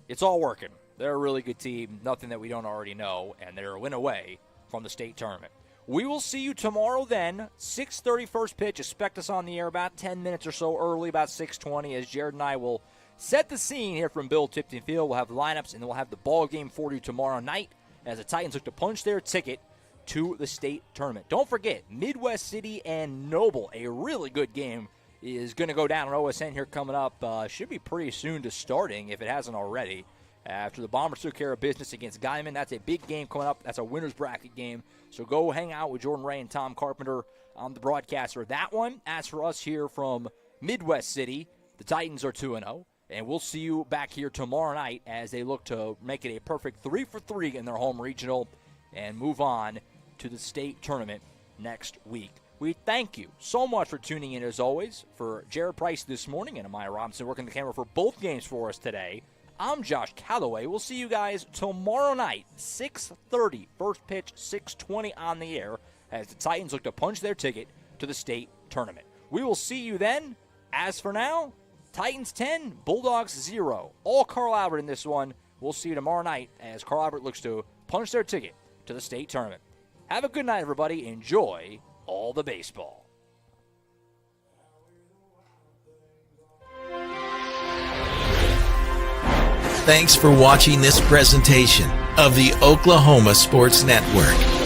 It's all working. They're a really good team. Nothing that we don't already know, and they're a win away from the state tournament. We will see you tomorrow then, 6:30 first pitch. Expect us on the air about 10 minutes or so early, about 6:20, as Jared and I will set the scene here from Bill Tipton Field. We'll have lineups, and then we'll have the ball game for you tomorrow night as the Titans look to punch their ticket to the state tournament. Don't forget, Midwest City and Noble, a really good game, is going to go down on OSN here coming up. Should be pretty soon to starting if it hasn't already. After the Bombers took care of business against Guyman, that's a big game coming up. That's a winner's bracket game. So go hang out with Jordan Ray and Tom Carpenter on the broadcaster of that one. As for us here from Midwest City, the Titans are 2-0. And we'll see you back here tomorrow night as they look to make it a perfect 3-for-3 in their home regional and move on to the state tournament next week. We thank you so much for tuning in, as always. For Jared Price this morning and Amaya Robinson working the camera for both games for us today, I'm Josh Calloway. We'll see you guys tomorrow night, 6:30. First pitch, 6:20 on the air as the Titans look to punch their ticket to the state tournament. We will see you then. As for now, Titans 10, Bulldogs 0. All Carl Albert in this one. We'll see you tomorrow night as Carl Albert looks to punch their ticket to the state tournament. Have a good night, everybody. Enjoy all the baseball. Thanks for watching this presentation of the Oklahoma Sports Network.